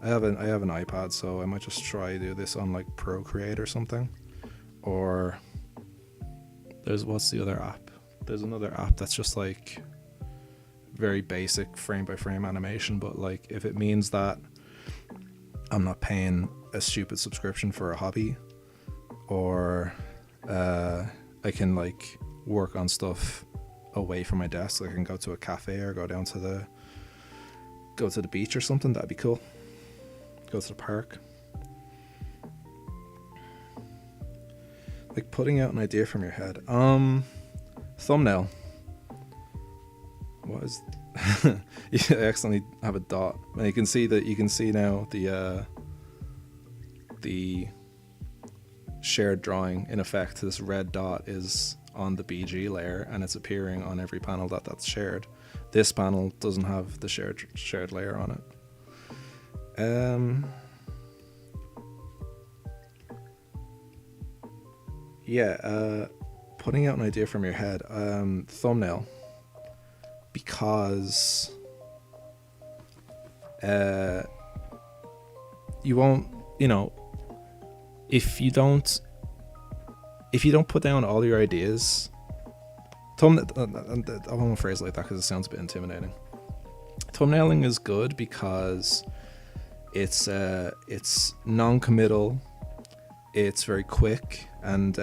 Speaker 1: I have an iPad, so I might just try to do this on like Procreate or something. Or what's the other app? There's another app that's just like very basic frame by frame animation, but like if it means that I'm not paying a stupid subscription for a hobby, or I can like work on stuff away from my desk. I can go to a cafe or go to the beach or something. That'd be cool. Go to the park. Like putting out an idea from your head. Thumbnail. What is? Yeah, I accidentally have a dot, and you can see now the shared drawing. In effect, this red dot is on the BG layer, and it's appearing on every panel that's shared. This panel doesn't have the shared layer on it. Putting out an idea from your head. Thumbnail, because you won't, if you don't put down all your ideas, I won't phrase it like that because it sounds a bit intimidating. Thumbnailing is good because it's non-committal, it's very quick, and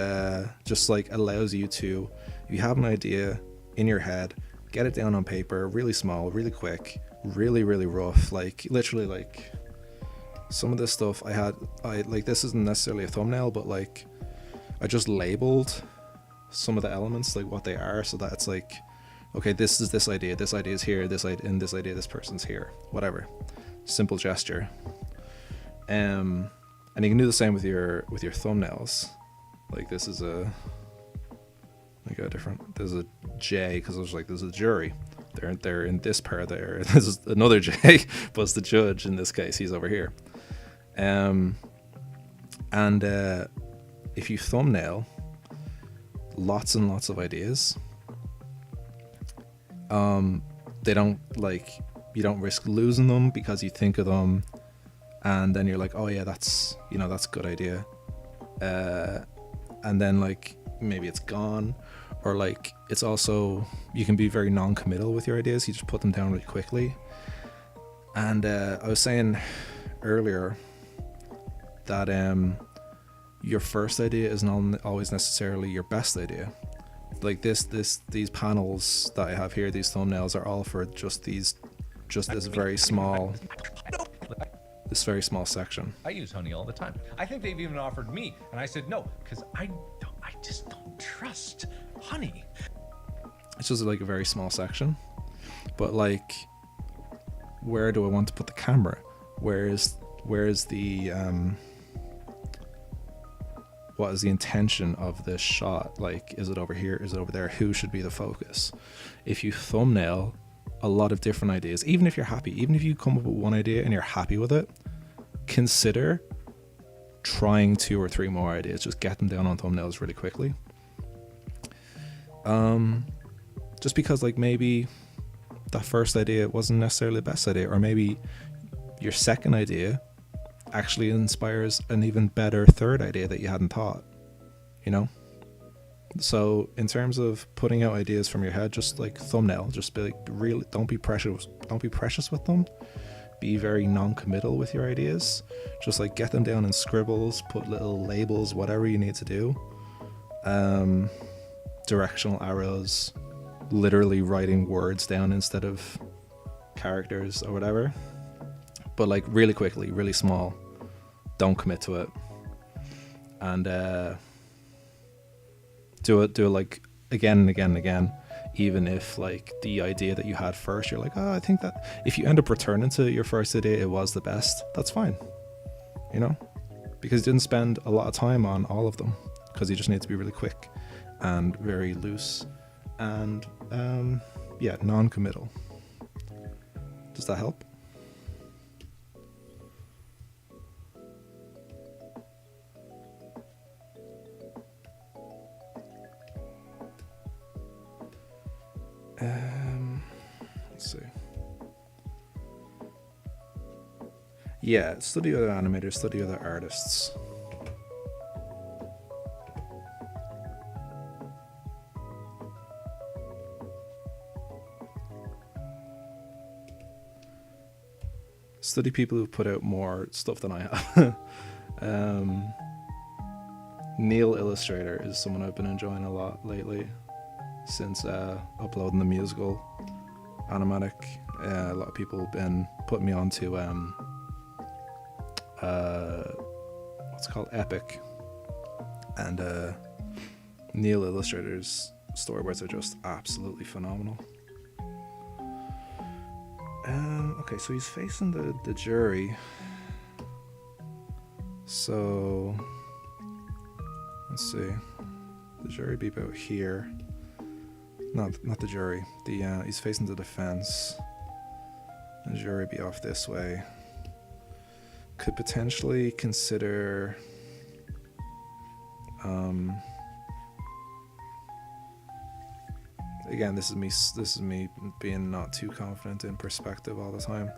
Speaker 1: just like allows you to, if you have an idea in your head, get it down on paper, really small, really quick, really, really rough. Like literally, like some of this stuff I like, this isn't necessarily a thumbnail, but like I just labeled some of the elements, like what they are, so that it's like, okay, this is this idea is here, this idea, this person's here, whatever. Simple gesture. And you can do the same with your thumbnails. Like this is there's a J, because I was like, there's a jury. They're in this part there. This is another J, but it's the judge in this case. He's over here. And if you thumbnail lots and lots of ideas, they don't, like, you don't risk losing them because you think of them and then you're like, oh yeah, that's a good idea, and then like maybe it's gone. Or like, it's also, you can be very non-committal with your ideas. You just put them down really quickly. And I was saying earlier that your first idea isn't always necessarily your best idea. Like these panels that I have here, these thumbnails are all for just this very small section.
Speaker 2: I use Honey all the time. I think they've even offered me, and I said no, because I just don't trust Honey.
Speaker 1: It's just like a very small section, but like, where do I want to put the camera? where's the what is the intention of this shot? Like, is it over here? Is it over there? Who should be the focus? If you thumbnail a lot of different ideas, even if you're happy, even if you come up with one idea and you're happy with it, consider trying 2 or 3 more ideas. Just get them down on thumbnails really quickly. Just because, like, maybe that first idea wasn't necessarily the best idea, or maybe your second idea actually inspires an even better third idea that you hadn't thought, you know? So in terms of putting out ideas from your head, just like thumbnail, just be like, really, don't be precious with them. Be very non-committal with your ideas. Just like get them down in scribbles, put little labels, whatever you need to do. Directional arrows, literally writing words down instead of characters or whatever. But like really quickly, really small. Don't commit to it. And do it like again and again and again. Even if like the idea that you had first, you're like, oh, I think that if you end up returning to your first idea, it was the best, that's fine, you know, because you didn't spend a lot of time on all of them, because you just need to be really quick and very loose and yeah, non-committal. Does that help? Let's see. Yeah, study other animators, study other artists. Study people who've put out more stuff than I have. Neil Illustrator is someone I've been enjoying a lot lately since uploading the musical animatic. A lot of people have been putting me onto what's it called, Epic, and Neil Illustrator's storyboards are just absolutely phenomenal. Okay, so he's facing the jury. So let's see. The jury be about here. Not the jury. He's facing the defense. The jury be off this way. Could potentially consider again, this is me being not too confident in perspective all the time.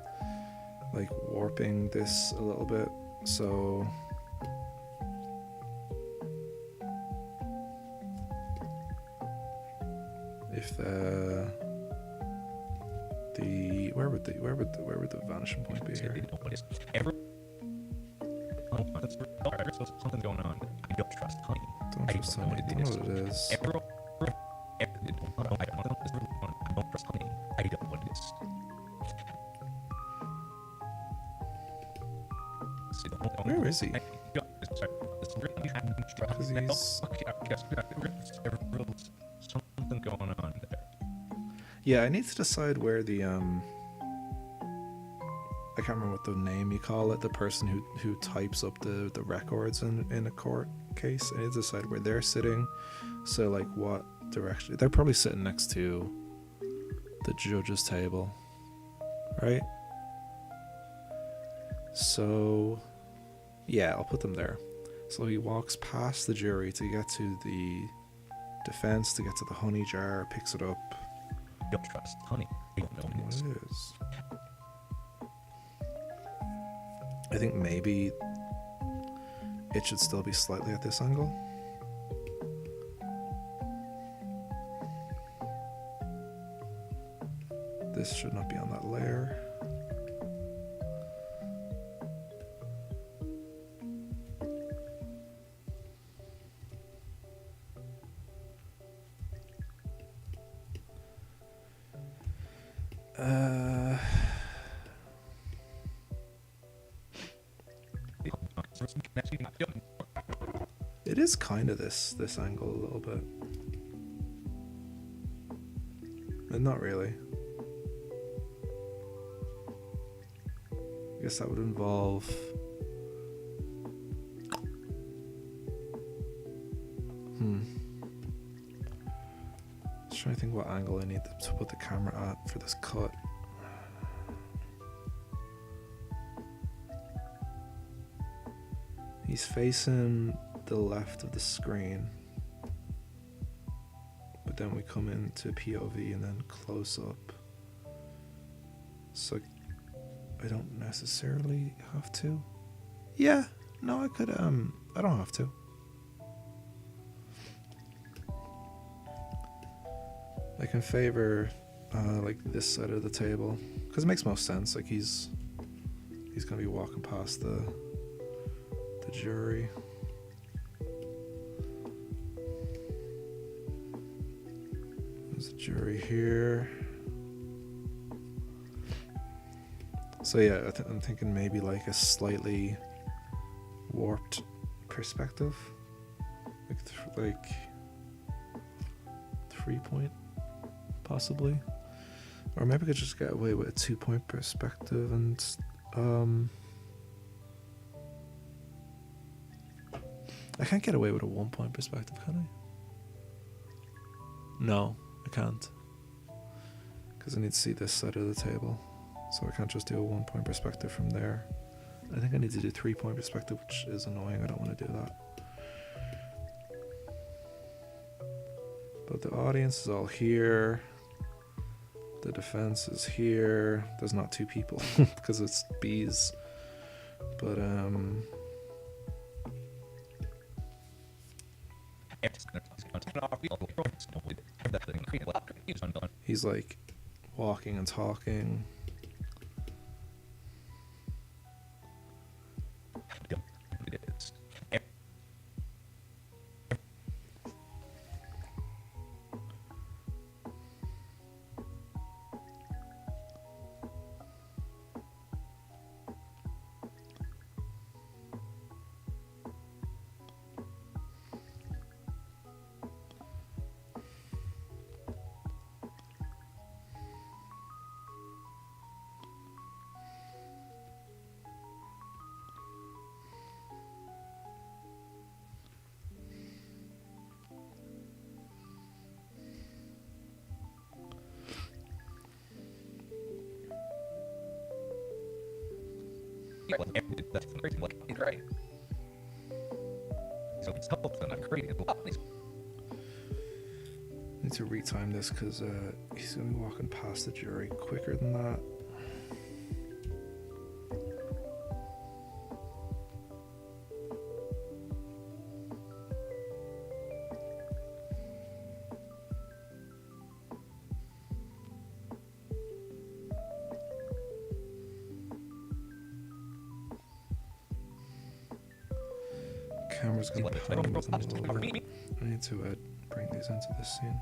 Speaker 1: Like warping this a little bit. So if where would the vanishing point be here?
Speaker 2: Something going on. I don't trust honey.
Speaker 1: Don't trust honey. I don't know what it is.
Speaker 2: I don't trust honey. I don't know what it is.
Speaker 1: Where is he? Because he's...
Speaker 2: something going on there.
Speaker 1: Yeah, I need to decide where the I can't remember what the name you call it, the person who types up the records in a court case. I need to decide where they're sitting. So like what direction they're probably sitting next to the judge's table, right? So yeah, I'll put them there. So he walks past the jury to get to the defense, to get to the honey jar, picks it up.
Speaker 2: Don't trust honey. I don't know what it is.
Speaker 1: I think maybe it should still be slightly at this angle. This should not be on that layer. It is kind of this angle a little bit. And not really. guess that would involve just trying to think what angle I need to put the camera at for this cut. He's facing the left of the screen, but then we come into POV and then close up. So I don't necessarily have to. Yeah, no, I could, I don't have to. I can favor like this side of the table because it makes most sense. Like he's gonna be walking past the jury. There's the jury here. So yeah, I'm thinking maybe like a slightly warped perspective, like 3-point possibly, or maybe I could just get away with a 2-point perspective and I can't get away with a 1-point perspective, can I? No, I can't, because I need to see this side of the table, so I can't just do a 1-point perspective from there. I think I need to do 3-point perspective, which is annoying. I don't want to do that. But the audience is all here. The defense is here. There's not 2 people because it's bees. But he's like walking and talking.
Speaker 2: That's crazy. Like, it's great. So it's helpful that I'm creating it.
Speaker 1: Need to retime this because he's gonna be walking past the jury quicker than that. Camera's gonna be behind with him a little bit. I need to bring these into this scene.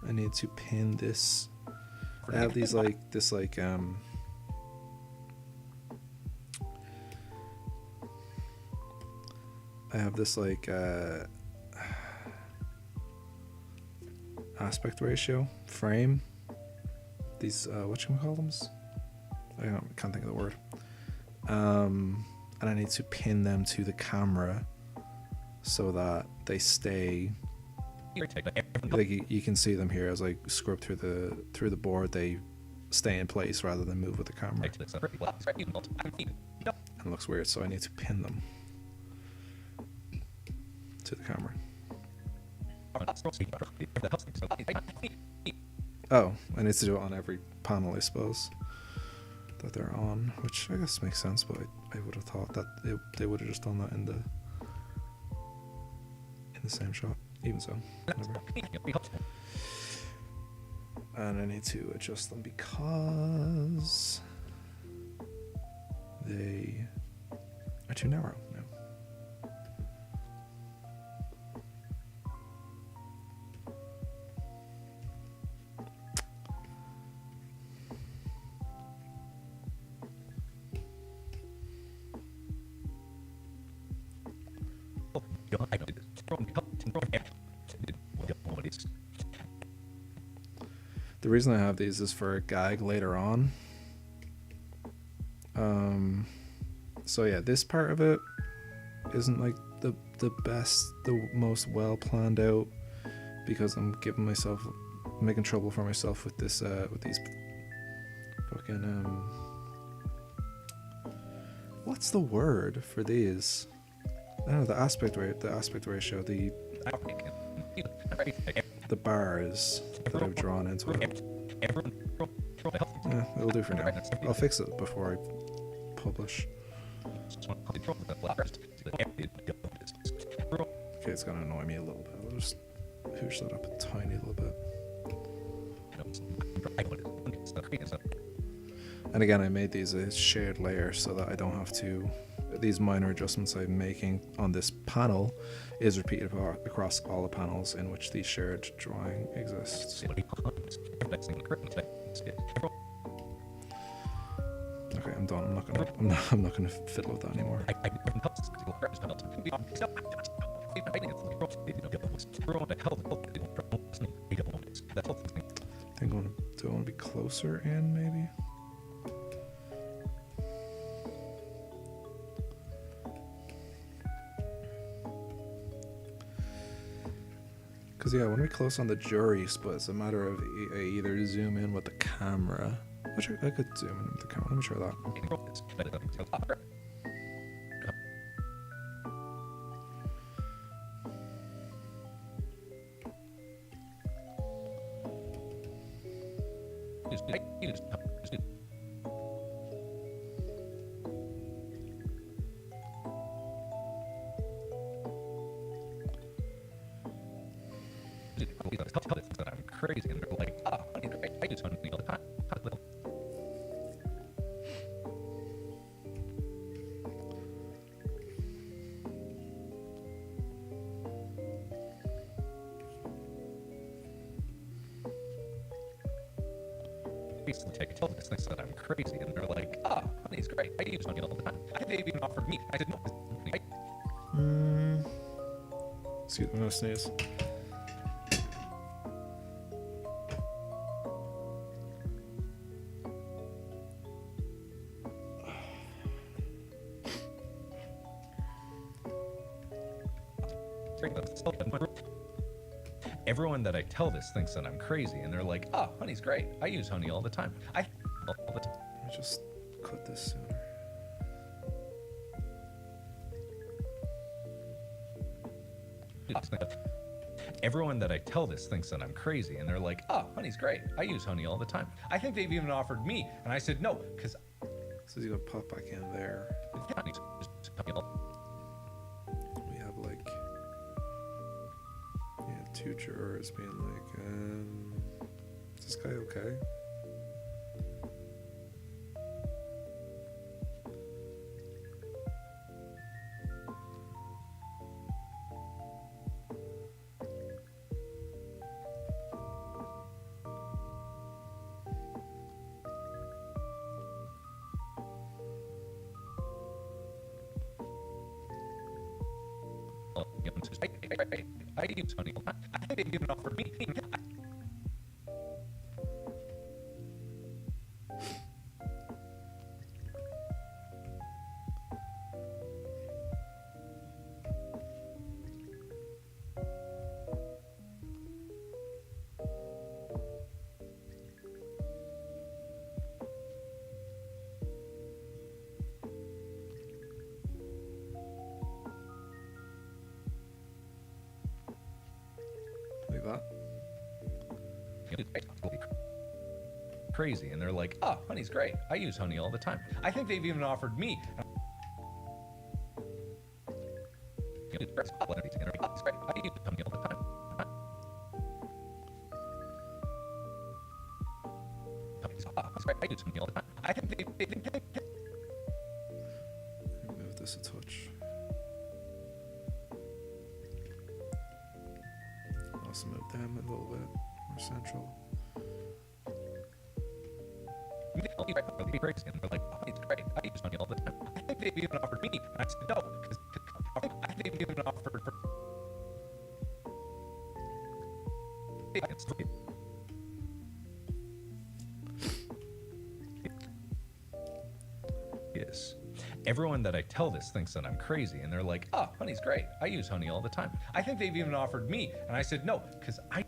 Speaker 1: I need to pin this. I have these I have this aspect ratio frame. These whatchamacallums? I can't think of the word. And I need to pin them to the camera so that they stay. Like you can see them here as I scrub through the board. They stay in place rather than move with the camera. And it looks weird, so I need to pin them to the camera. Oh, I need to do it on every panel, I suppose, that they're on, which I guess makes sense, but I would have thought that they would have just done that in the same shot. Even so, whatever. And I need to adjust them because they are too narrow now. The reason I have these is for a gag later on. So yeah, this part of it isn't like the best, the most well planned out, because I'm making trouble for myself with this with these fucking what's the word for these? I don't know, the aspect ratio, the bars that I've drawn into it. Yeah, it'll do for now. I'll fix it before I publish. Okay, it's gonna annoy me a little bit. I'll just hoosh that up a tiny little bit. And again, I made these a shared layer so that I don't have to. These minor adjustments I'm making on this panel is repeated across all the panels in which the shared drawing exists. Okay, I'm done. I'm not gonna fiddle with that anymore. I think do I want to be closer in, maybe? Because yeah, I want to be close on the juries, but it's a matter of I either zoom in with the camera, which I could zoom in with the camera. Let me try that.
Speaker 2: That I'm crazy, and they're like, "Ah, honey, great. I use honey all the time." Recently, I could tell this thing that I'm crazy, and they're like, "Ah, honey's great. I use honey all the time." I think they even offered me. I said no.
Speaker 1: Excuse me, I'm gonna sneeze.
Speaker 2: Everyone that I tell this thinks that I'm crazy, and they're like, "Ah, honey's great. I use honey all the time." All the time.
Speaker 1: Let me just cut this sooner.
Speaker 2: Everyone that I tell this thinks that I'm crazy, and they're like, "Ah, honey's great. I use honey all the time." I think they've even offered me, and I said no, because.
Speaker 1: So he's gonna pop back in there. We have like, yeah, two jurors being like, is this guy okay?
Speaker 2: I use honey all the time. I think they've even offered me.
Speaker 1: that.
Speaker 2: Crazy, and they're like, oh, honey's great. I use honey all the time. I think they've even offered me. Honey's great. I use honey all the time. Honey's great. I use honey all the time. I think they
Speaker 1: Move this a touch. Also move them a little bit more central.
Speaker 2: Crazy, and they're like, oh, honey's great. I use honey all the time. I think they've even offered me, and I said no, because I think they've even offered for. Yes. Everyone that I tell this thinks that I'm crazy, and they're like, oh, honey's great. I use honey all the time. I think they've even offered me, and I said no, because I.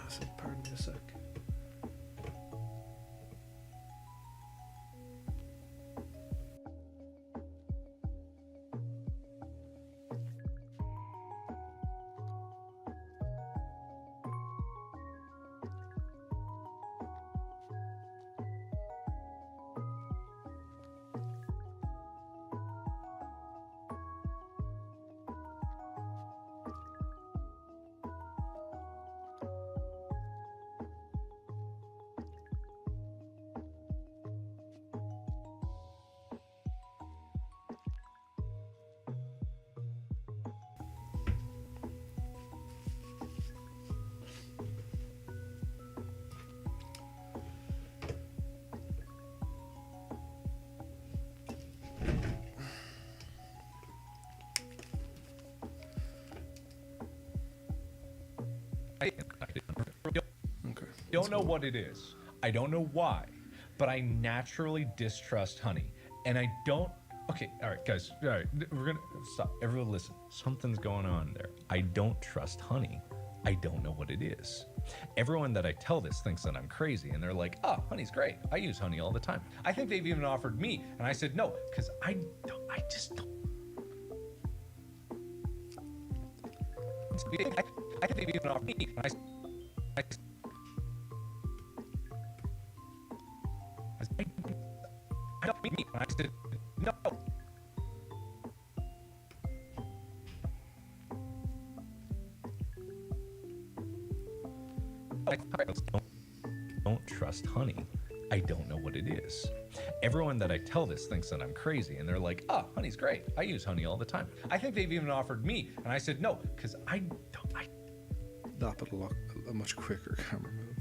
Speaker 1: So pardon me a sec. Okay.
Speaker 2: Don't know what it is. I don't know why, but I naturally distrust honey, and I don't. Okay, all right, guys. All right, we're gonna stop. Everyone, listen. Something's going on there. I don't trust honey. I don't know what it is. Everyone that I tell this thinks that I'm crazy, and they're like, oh, honey's great. I use honey all the time. I think they've even offered me, and I said no, because I just don't. I think they've even offered me, and I don't mean me, and I said no. Don't trust honey. I don't know what it is. Everyone that I tell this thinks that I'm crazy, and they're like, oh, honey's great. I use honey all the time. I think they've even offered me, and I said no, because I don't.
Speaker 1: That, but a much quicker camera move.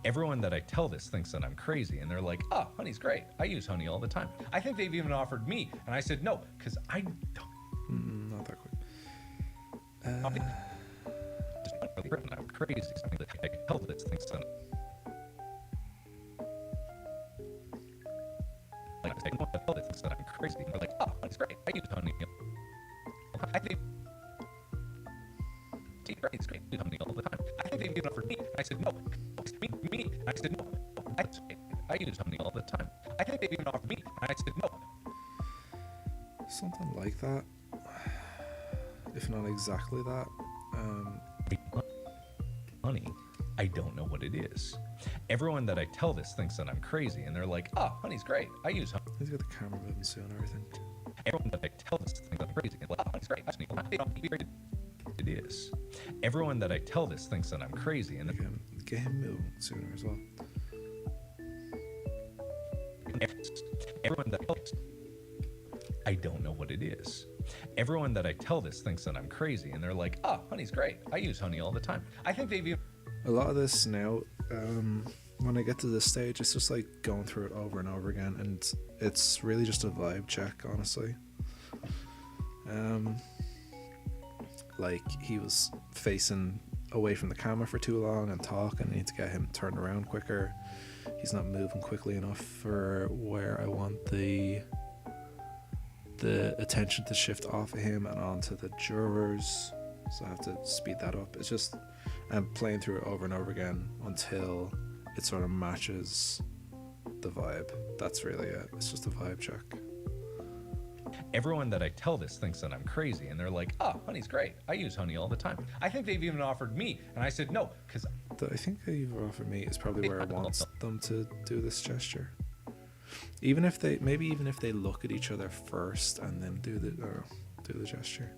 Speaker 2: Everyone that I tell this thinks that I'm crazy, and they're like, oh, honey's great. I use honey all the time. I think they've even offered me, and I said no, because I don't.
Speaker 1: Not that quick.
Speaker 2: I'm crazy. Something that I tell this thinks that. Like I tell this thinks that I'm crazy, and they're like, oh, honey's great. I use honey. I think. It's great. I use honey all the time. I think they've even offered me, and I said no. Me. And I said no. I use honey all the time. I think they've even offered me, and I said no.
Speaker 1: Something like that, if not exactly that.
Speaker 2: Honey, I don't know what it is. Everyone that I tell this thinks that I'm crazy, and they're like, oh, honey's great. I use honey.
Speaker 1: He's got the camera moving soon and everything.
Speaker 2: Everyone that I tell this thinks that I'm crazy, and like, oh, honey's great. I just need honey. it is. Everyone that I tell this thinks that I'm crazy, and
Speaker 1: Get him moving sooner as well.
Speaker 2: everyone that I don't know what it is. Everyone that I tell this thinks that I'm crazy, and they're like, "Oh, honey's great. I use honey all the time." I think they've even
Speaker 1: A lot of this now, when I get to this stage, it's just like going through it over and over again, and it's really just a vibe check, honestly. Like he was facing away from the camera for too long and talking. I need to get him turned around quicker. He's not moving quickly enough for where I want the attention to shift off of him and onto the jurors, so I have to speed that up. It's just I'm playing through it over and over again until it sort of matches the vibe. That's really it. It's just a vibe check.
Speaker 2: everyone that I tell this thinks that I'm crazy, and they're like, "Oh, honey's great. I use honey all the time." I think they've even offered me, and I said no because
Speaker 1: I think they've offered me is probably where I want them to do this gesture. Even if they look at each other first and then do the gesture.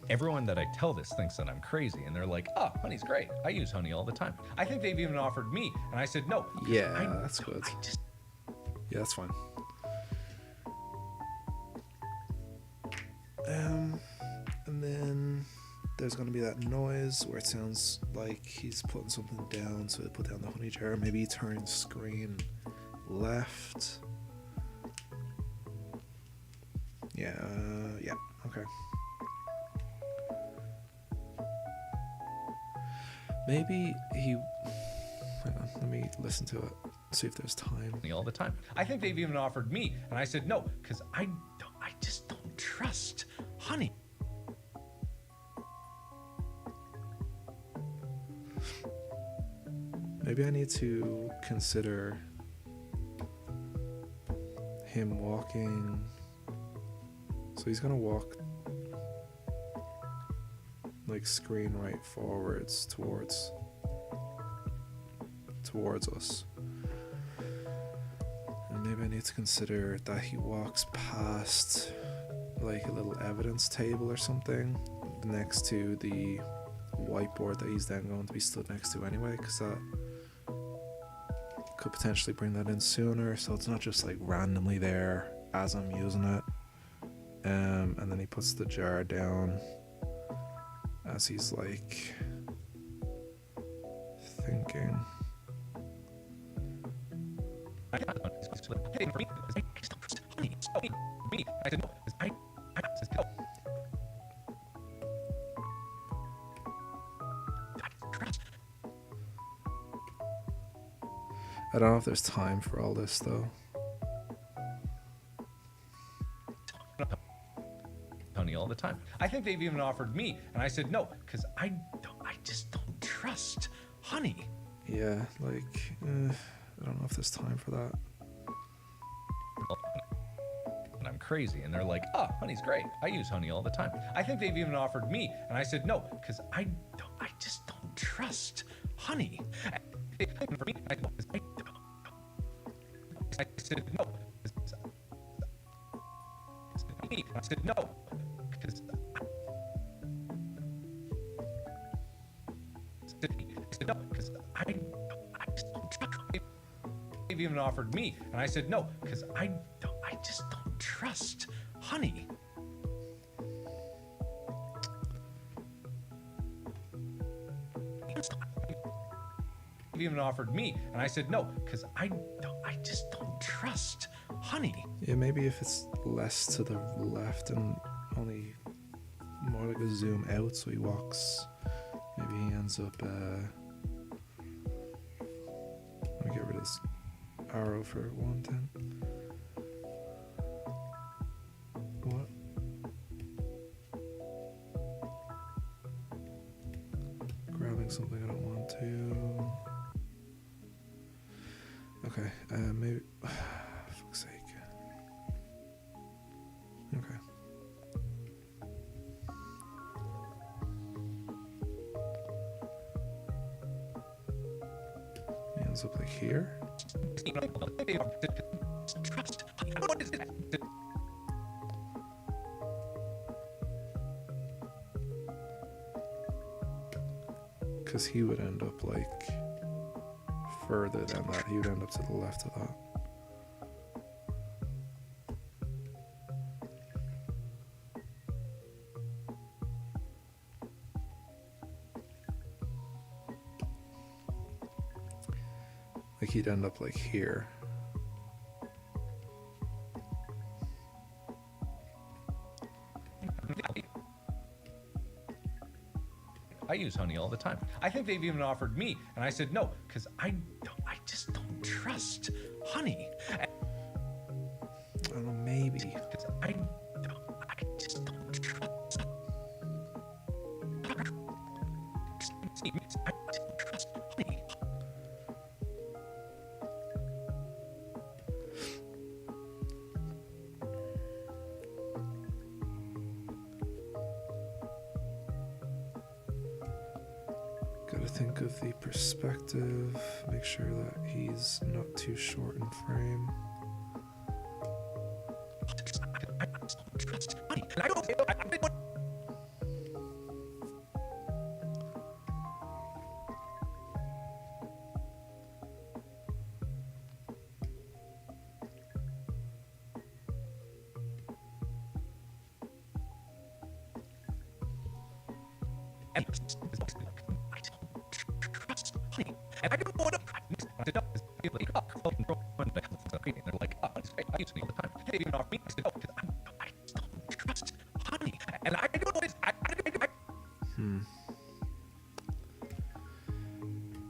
Speaker 2: everyone that I tell this thinks that I'm crazy, and they're like, "Oh, honey's great. I use honey all the time." I think they've even offered me, and I said no.
Speaker 1: Yeah, that's good. Yeah, that's fine. And then there's going to be that noise where it sounds like he's putting something down, so he'll put down the honey jar. Maybe he turns screen left. Yeah, okay. Maybe he... Hang on, let me listen to it, see if there's time.
Speaker 2: All the time. I think they've even offered me, and I said no because I just don't trust honey.
Speaker 1: Maybe I need to consider him walking. So he's gonna walk like screen right forwards towards us. And maybe I need to consider that he walks past like a little evidence table or something next to the whiteboard that he's then going to be stood next to anyway, because that could potentially bring that in sooner, so it's not just like randomly there as I'm using it. And then he puts the jar down as he's like thinking. I don't know if there's time for all this though.
Speaker 2: Honey all the time. I think they've even offered me, and I said no because I just don't trust honey.
Speaker 1: Yeah, like I don't know if there's time for that.
Speaker 2: And I'm crazy, and they're like, "Oh, honey's great. I use honey all the time." I think they've even offered me, and I said no because I just don't trust honey. For me, I said no. I said no because I just don't trust. They've even offered me, and I said no because I just don't trust honey. They've even offered me, and I said no because I just don't trust honey.
Speaker 1: Yeah, maybe if it's less to the left and only more like a zoom out, so he walks. Maybe he ends up. Let me get rid of this arrow for 110. What? Grabbing something I don't want to. Okay, maybe. Fuck's sake. Okay. He ends up like here.
Speaker 2: Trust.
Speaker 1: because he would end up like further than that. He would end up to the left of that. Like he'd end up like here.
Speaker 2: I use honey all the time. I think they've even offered me, and I said no, because I just don't trust honey.
Speaker 1: I don't know, maybe.
Speaker 2: Because I just don't trust. I don't trust honey.
Speaker 1: Gotta think of the perspective, make sure that he's not too short in frame.
Speaker 2: I just don't trust honey. And I don't. And I don't know what they're like, oh, it's great. I use honey all the time. They even offer me because I just don't trust honey. And I don't know what it is.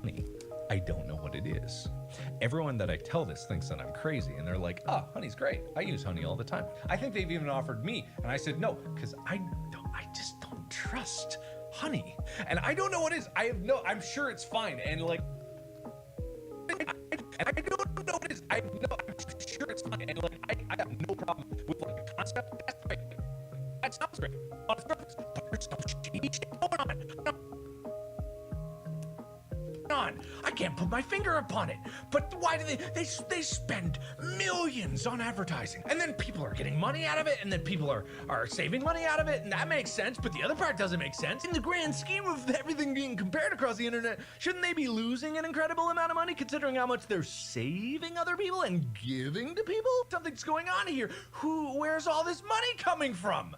Speaker 2: Honey, I don't know what it is. Everyone that I tell this thinks that I'm crazy, and they're like, oh, honey's great. I use honey all the time. I think they've even offered me, and I said no, because I just don't trust honey. And I don't know what it is. I'm sure it's fine. And like, and I don't know what it is. I'm sure it's fine. And like, I have no problem with like the concept. That's great. That sounds great. On the surface, but there's some shady shit going on. I can't put my finger upon it. But why do they spend millions on advertising, and then people are getting money out of it, and then people are saving money out of it, and that makes sense, but the other part doesn't make sense. In the grand scheme of everything being compared across the internet, shouldn't they be losing an incredible amount of money considering how much they're saving other people and giving to people? Something's going on here. Where's all this money coming from?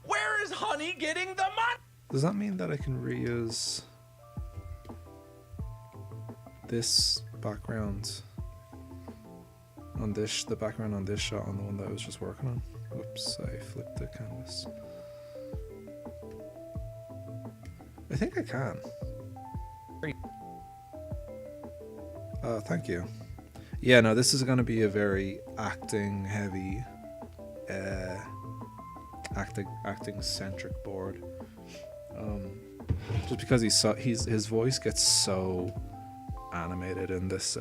Speaker 2: Where is honey getting the money?
Speaker 1: Does that mean that I can reuse this background on this, the background on this shot on the one that I was just working on? Whoops, I flipped the canvas. I think I can. Thank you. Yeah, no, this is going to be a very acting heavy, acting centric board. Just because his voice gets so animated in this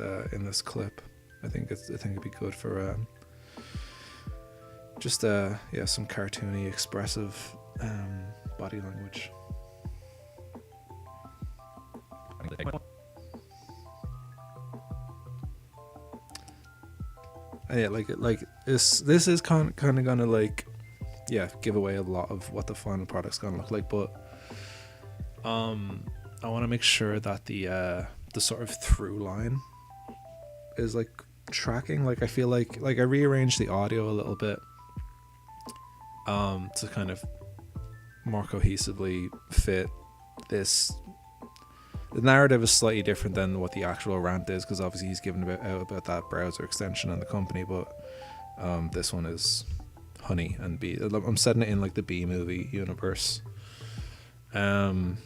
Speaker 1: clip. I think it'd be good for just some cartoony expressive body language. Yeah, like this is kind of gonna like give away a lot of what the final product's gonna look like, but I want to make sure that the sort of through line is like tracking. Like I feel like I rearranged the audio a little bit to kind of more cohesively fit this. The narrative is slightly different than what the actual rant is, because obviously he's given about that browser extension and the company, but this one is honey and bee. I'm setting it in like the Bee Movie universe. And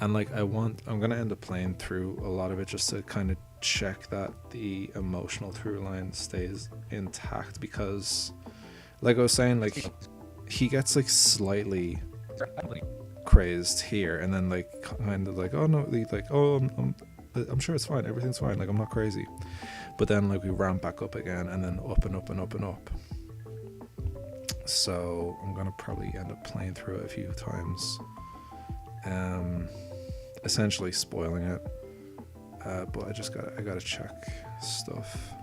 Speaker 1: like I'm gonna end up playing through a lot of it just to kind of check that the emotional through line stays intact, because like I was saying, like he gets like slightly crazed here, and then like kind of like, oh no, like, oh I'm sure it's fine, everything's fine, like I'm not crazy, but then like we ramp back up again, and then up and up and up and up. So I'm gonna probably end up playing through it a few times, essentially spoiling it, but I gotta check stuff.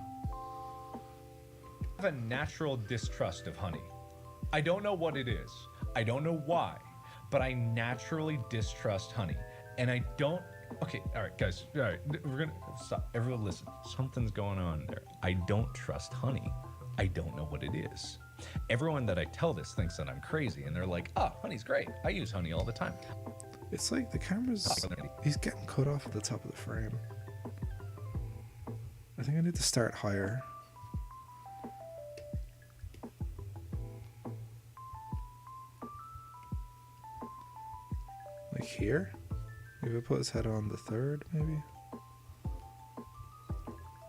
Speaker 2: I have a natural distrust of honey. I don't know what it is. I don't know why. but I naturally distrust honey. And I don't. Okay, all right, guys. All right, we're gonna stop. Everyone, listen. Something's going on there. I don't trust honey. I don't know what it is. Everyone that I tell this thinks that I'm crazy, and they're like, "Oh, honey's great. I use honey all the time."
Speaker 1: It's like the camera's... He's getting cut off at the top of the frame. I think I need to start higher. Like here? If I put his head on the third, maybe?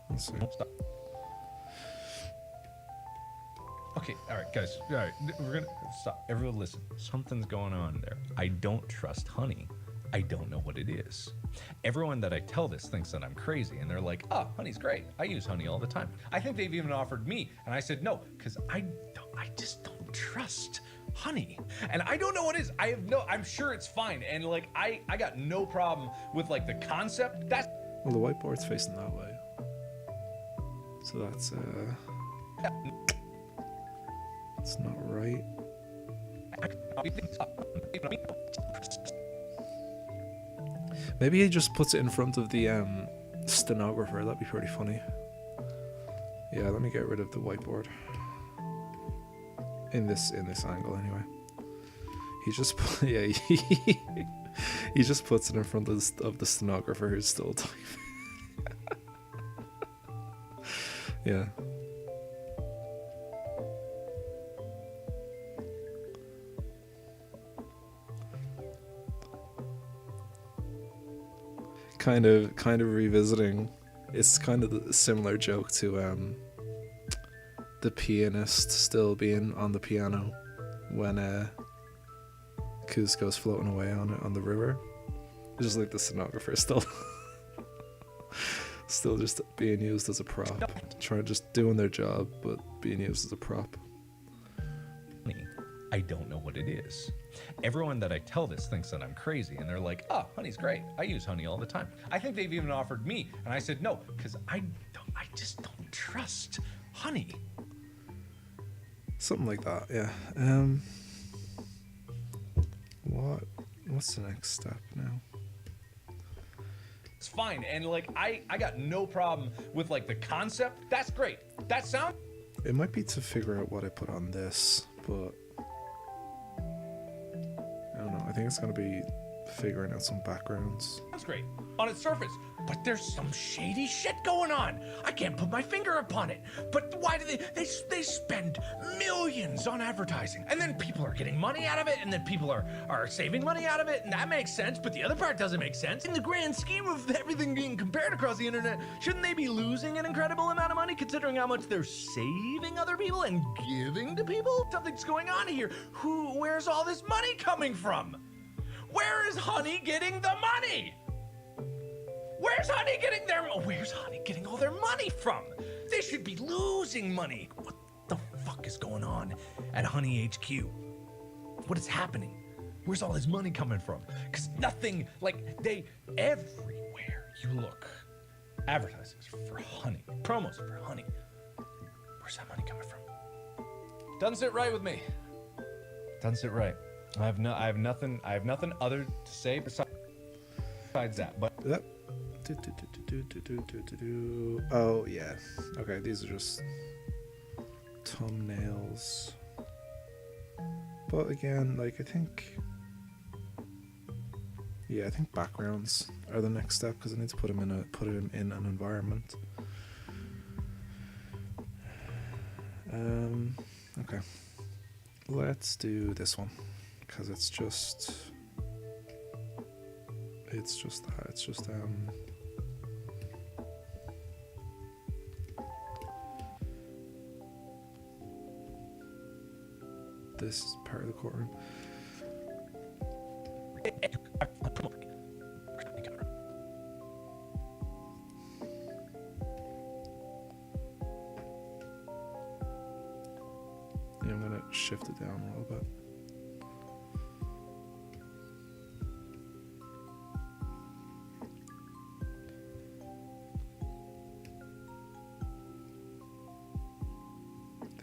Speaker 1: Let's see.
Speaker 2: Stop. Okay, all right, guys. All right, we're gonna stop. Everyone, listen. Something's going on there. I don't trust honey. I don't know what it is. Everyone that I tell this thinks that I'm crazy, and they're like, "Oh, honey's great. I use honey all the time." I think they've even offered me, and I said no because I just don't trust honey, and I don't know what it is. I'm sure it's fine, and like I got no problem with like the concept. That's
Speaker 1: Well, the whiteboard's facing that way. So that's it's not right. Maybe he just puts it in front of the stenographer. That'd be pretty funny. Yeah, let me get rid of the whiteboard. In this angle anyway. He just he just puts it in front of the stenographer who's still typing. Yeah. Kind of revisiting. It's kind of a similar joke to the pianist still being on the piano when Kuzco's floating away on the river. It's just like the stenographer still still just being used as a prop. Just doing their job but being used as a prop.
Speaker 2: I don't know what it is. Everyone that I tell this thinks that I'm crazy, and they're like, "Oh, honey's great. I use honey all the time." I think they've even offered me, and I said no because I just don't trust honey.
Speaker 1: Something like that, yeah. What's the next step now?
Speaker 2: It's fine, and like I got no problem with like the concept. That's great. That sound.
Speaker 1: It might be to figure out what I put on this, but I don't know. I think it's gonna be figuring out some backgrounds.
Speaker 2: That's great on its surface, but there's some shady shit going on. I can't put my finger upon it. But why do they spend millions on advertising, and then people are getting money out of it, and then people are saving money out of it, and that makes sense. But the other part doesn't make sense. In the grand scheme of everything being compared across the internet, shouldn't they be losing an incredible amount of money considering how much they're saving other people and giving to people? Something's going on here. Where's all this money coming from? Where is honey getting the money? Where's honey getting all their money from? They should be losing money. What the fuck is going on at Honey HQ? What is happening? Where's all this money coming from? Because nothing, everywhere you look, advertisements for honey, promos for honey. Where's that money coming from? Doesn't sit right with me. Doesn't sit right. I have nothing other to say besides that. But
Speaker 1: Yep. Oh yeah. Okay, these are just thumbnails. But again, I think backgrounds are the next step because I need to put them in an environment. Okay. Let's do this one because it's just this is part of the courtroom. Yeah, I'm gonna shift it down a little bit.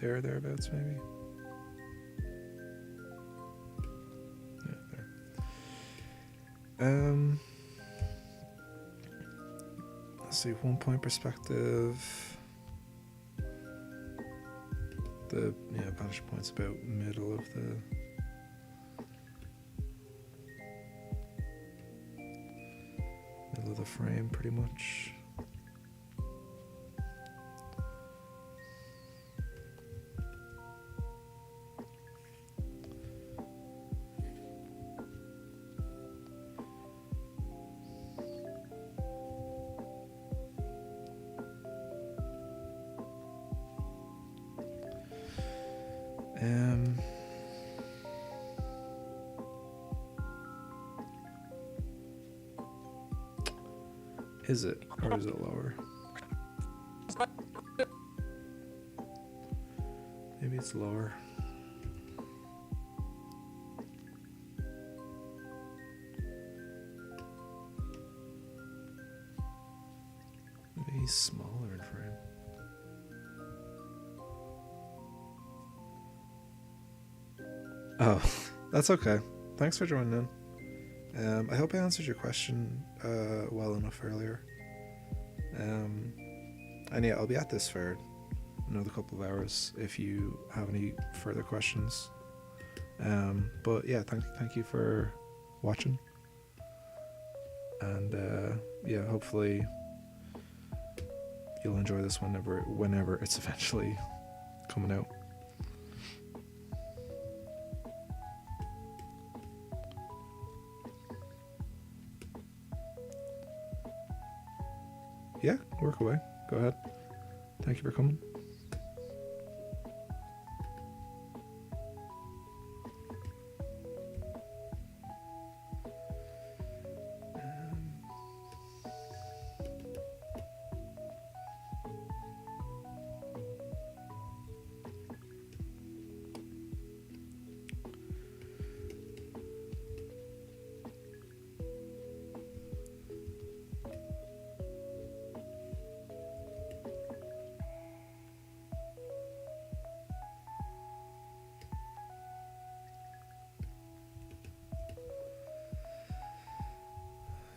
Speaker 1: Thereabouts maybe. Yeah, there. Um, let's see, 1 point perspective. The vantage point's about middle of the frame, pretty much. Is it, or is it lower? Maybe it's lower. Maybe he's smaller in frame. Oh, that's okay. Thanks for joining in. I hope I answered your question well enough earlier. And yeah, I'll be at this for another couple of hours if you have any further questions. But yeah, thank you for watching. And yeah, hopefully you'll enjoy this whenever it's eventually coming out. Yeah, work away. Go ahead. Thank you for coming.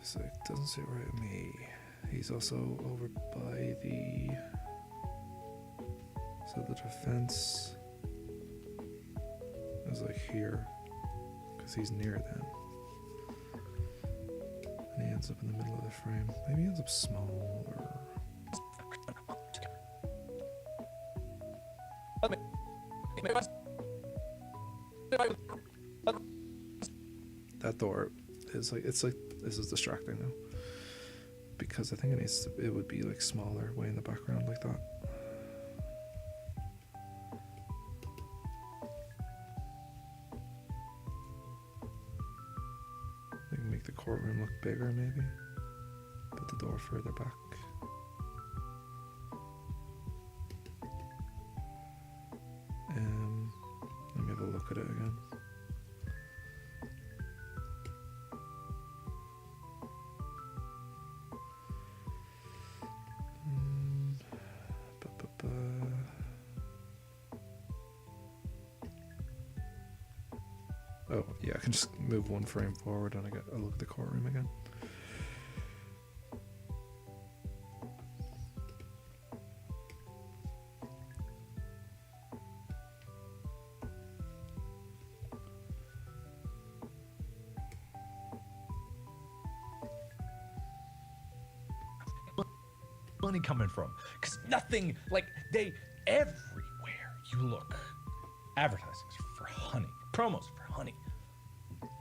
Speaker 1: So it doesn't sit right with me. He's also over by the... So the defense is like here, because he's near them. And he ends up in the middle of the frame. Maybe he ends up smaller. That door is like, it's like, this is distracting now, because I think it would be like smaller way in the background like that. We can make the courtroom look bigger maybe, put the door further back. Let me have a look at it again. Oh, yeah, I can just move one frame forward and I get a look at the courtroom again.
Speaker 2: Money coming from? Because nothing, like, everywhere you look, advertisements for honey, promos for honey.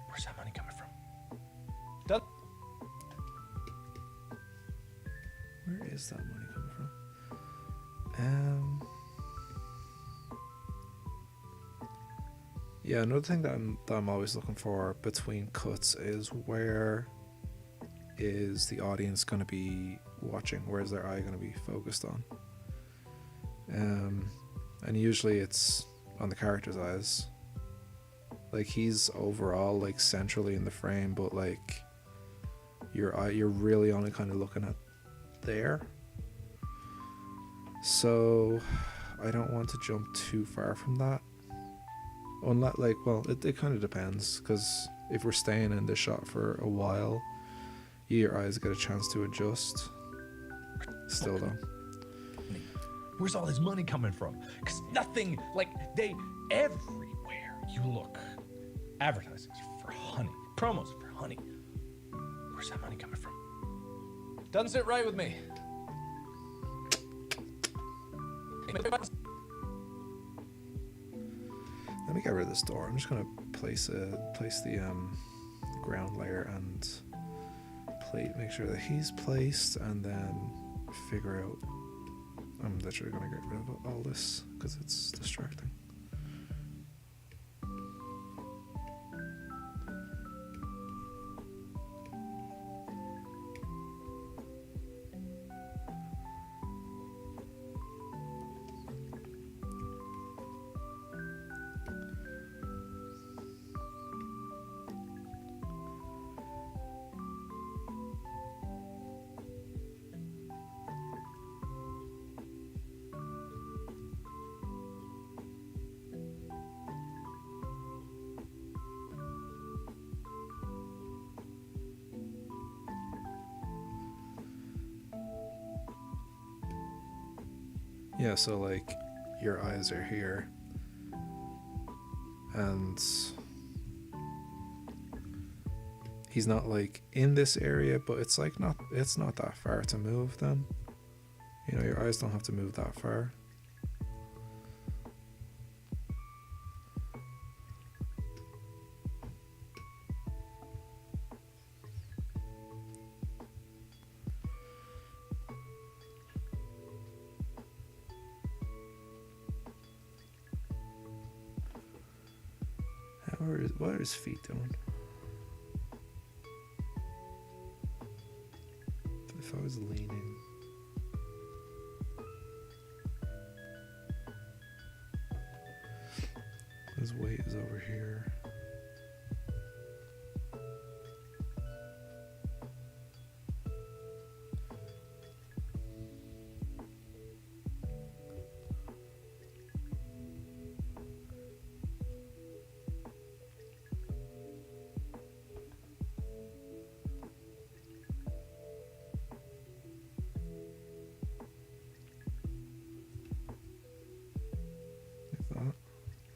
Speaker 2: Where's that money coming from?
Speaker 1: Where is that money coming from? Yeah, another thing that I'm always looking for between cuts is where is the audience going to be watching? Where's their eye going to be focused on? And usually it's on the character's eyes. Like, he's overall like centrally in the frame, but like you're really only kind of looking at there. So I don't want to jump too far from that. Unless, like, well, it kind of depends, because if we're staying in this shot for a while, your eyes get a chance to adjust. Still though.
Speaker 2: Where's all this money coming from? Because nothing, like, everywhere you look, advertising for honey, promos for honey. Where's that money coming from? Doesn't sit right with me.
Speaker 1: Let me get rid of this door. I'm just gonna place the ground layer and make sure that he's placed, and then figure out. I'm literally gonna get rid of all this because it's distracting. Yeah, so like your eyes are here, and he's not like in this area, but it's like not that far to move them. You know, your eyes don't have to move that far. What are his feet doing? If I was leaning. His weight is over here.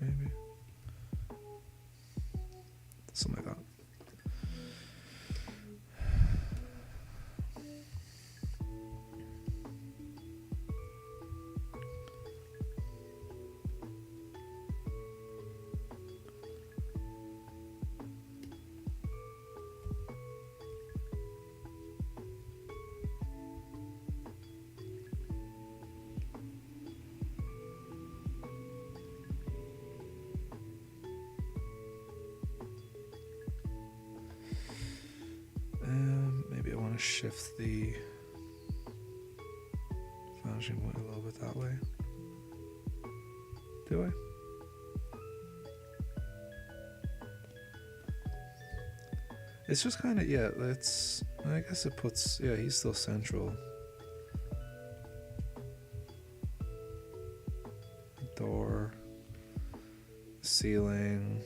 Speaker 1: Maybe something like that. Maybe I want to shift the vanishing point a little bit that way. Do I? It's just kind of, yeah, I guess it puts, yeah, he's still central. Door, ceiling.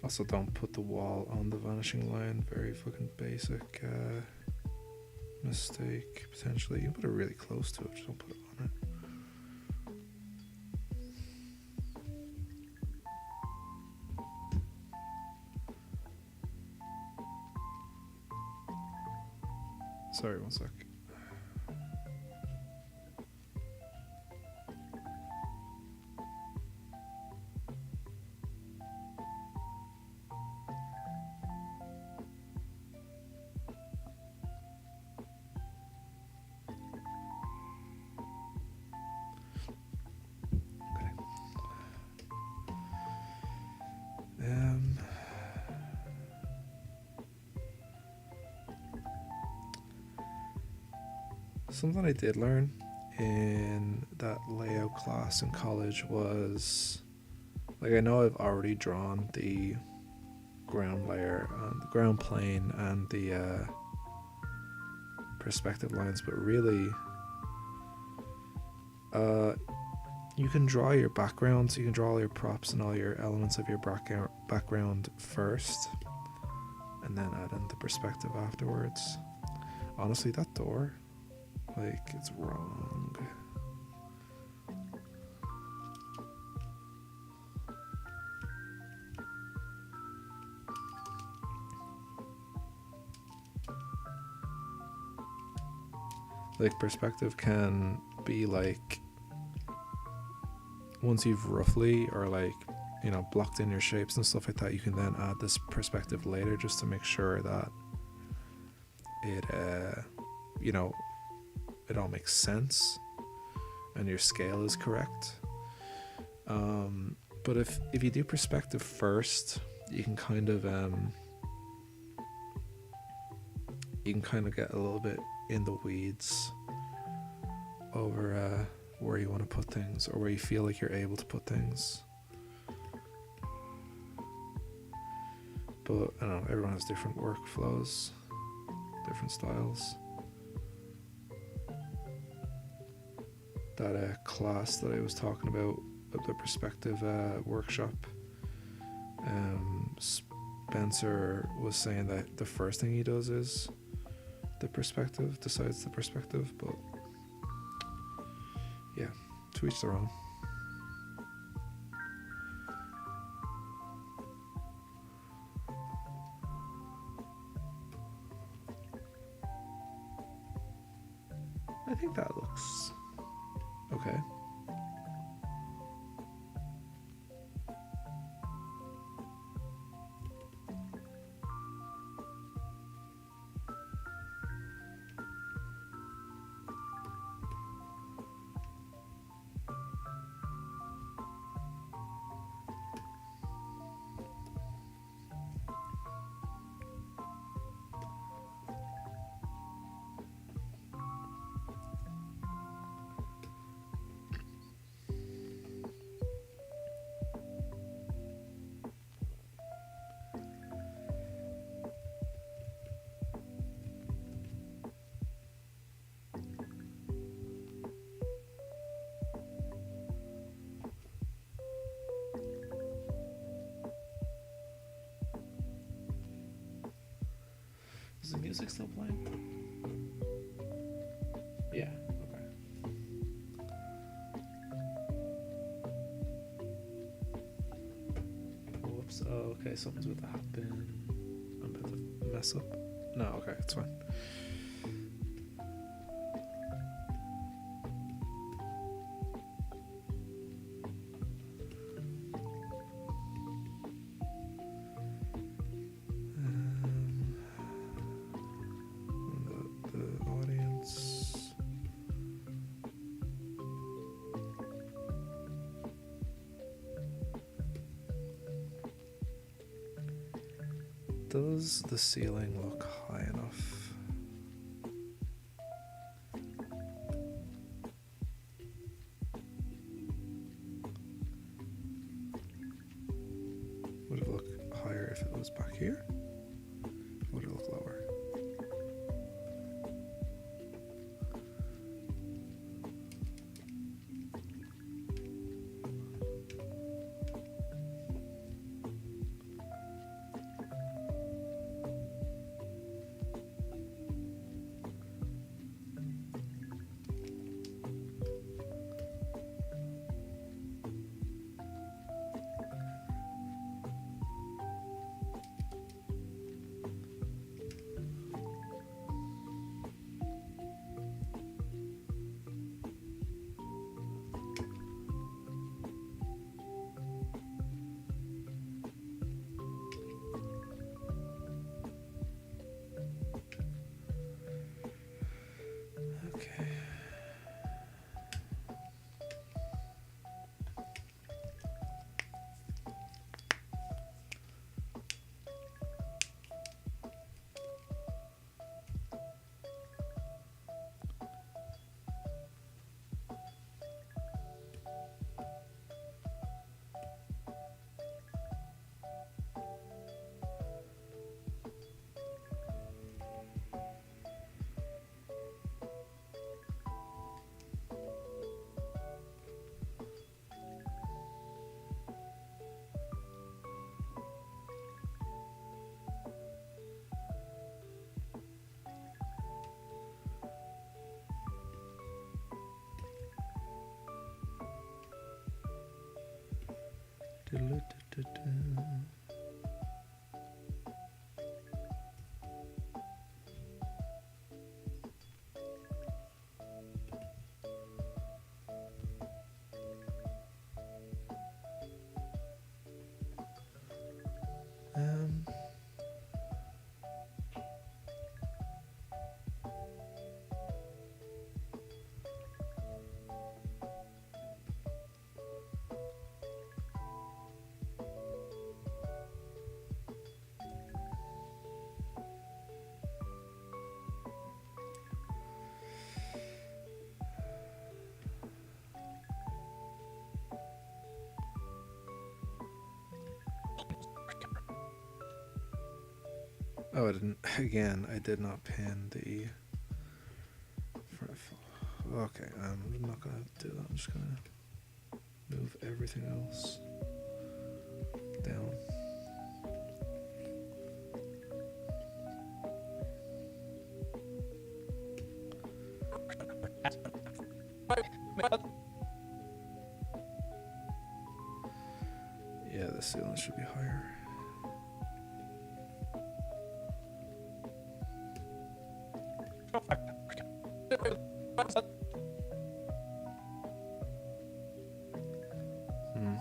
Speaker 1: Also, don't put the wall on the vanishing line. Very fucking basic mistake, potentially. You can put it really close to it, just don't put it on it. Sorry, one sec. Something I did learn in that layout class in college was, like, I know I've already drawn the ground layer and the ground plane and the perspective lines, but really you can draw your background, so you can draw all your props and all your elements of your background first and then add in the perspective afterwards. Honestly, that door, like, it's wrong. Like, perspective can be like, once you've roughly, or like, you know, blocked in your shapes and stuff like that, you can then add this perspective later just to make sure that it you know, it all makes sense and your scale is correct. But if you do perspective first, you can kind of get a little bit in the weeds over where you want to put things, or where you feel like you're able to put things. But I don't know, everyone has different workflows, different styles. That class that I was talking about, the perspective workshop, Spencer was saying that the first thing he does is decides the perspective, but yeah, to each their own. I think that looks okay. Is the music still playing? Yeah, okay. Whoops, oh, okay, something's about to happen. I'm about to mess up. No, okay, it's fine. Does the ceiling look high enough? Would it look higher if it was back here? Would it look lower? Um, oh, I didn't. Again, I did not pin the. Okay, I'm not gonna do that. I'm just gonna move everything else down. Yeah, the ceiling should be higher. Hmm.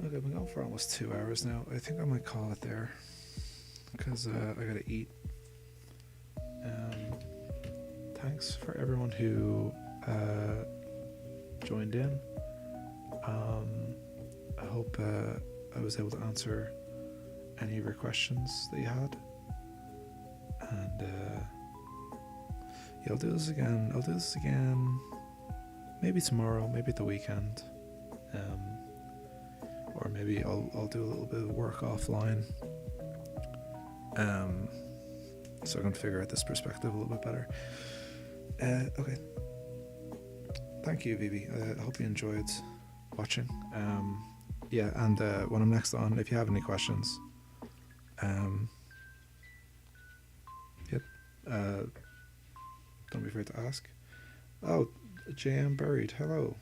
Speaker 1: Okay, I've been going for almost 2 hours now. I think I might call it there because I gotta eat. Thanks for everyone who joined in. I hope I was able to answer any of your questions that you had. And yeah, I'll do this again. I'll do this again maybe tomorrow, maybe at the weekend. Or maybe I'll do a little bit of work offline. So I can figure out this perspective a little bit better. Okay. Thank you, Vivi. I hope you enjoyed watching. Yeah, and when I'm next on, if you have any questions, yep, don't be afraid to ask. Oh, JM Buried, hello.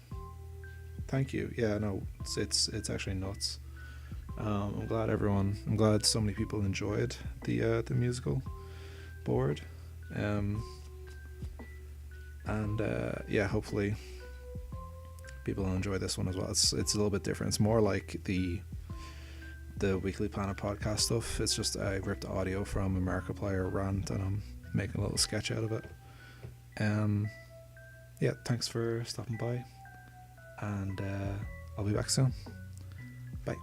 Speaker 1: Thank you. Yeah, no, it's actually nuts. I'm glad so many people enjoyed the musical board. Yeah, hopefully people will enjoy this one as well. It's a little bit different. It's more like the Weekly Planet podcast stuff. It's just I ripped audio from a Markiplier rant and I'm making a little sketch out of it. Yeah, thanks for stopping by, and I'll be back soon. Bye.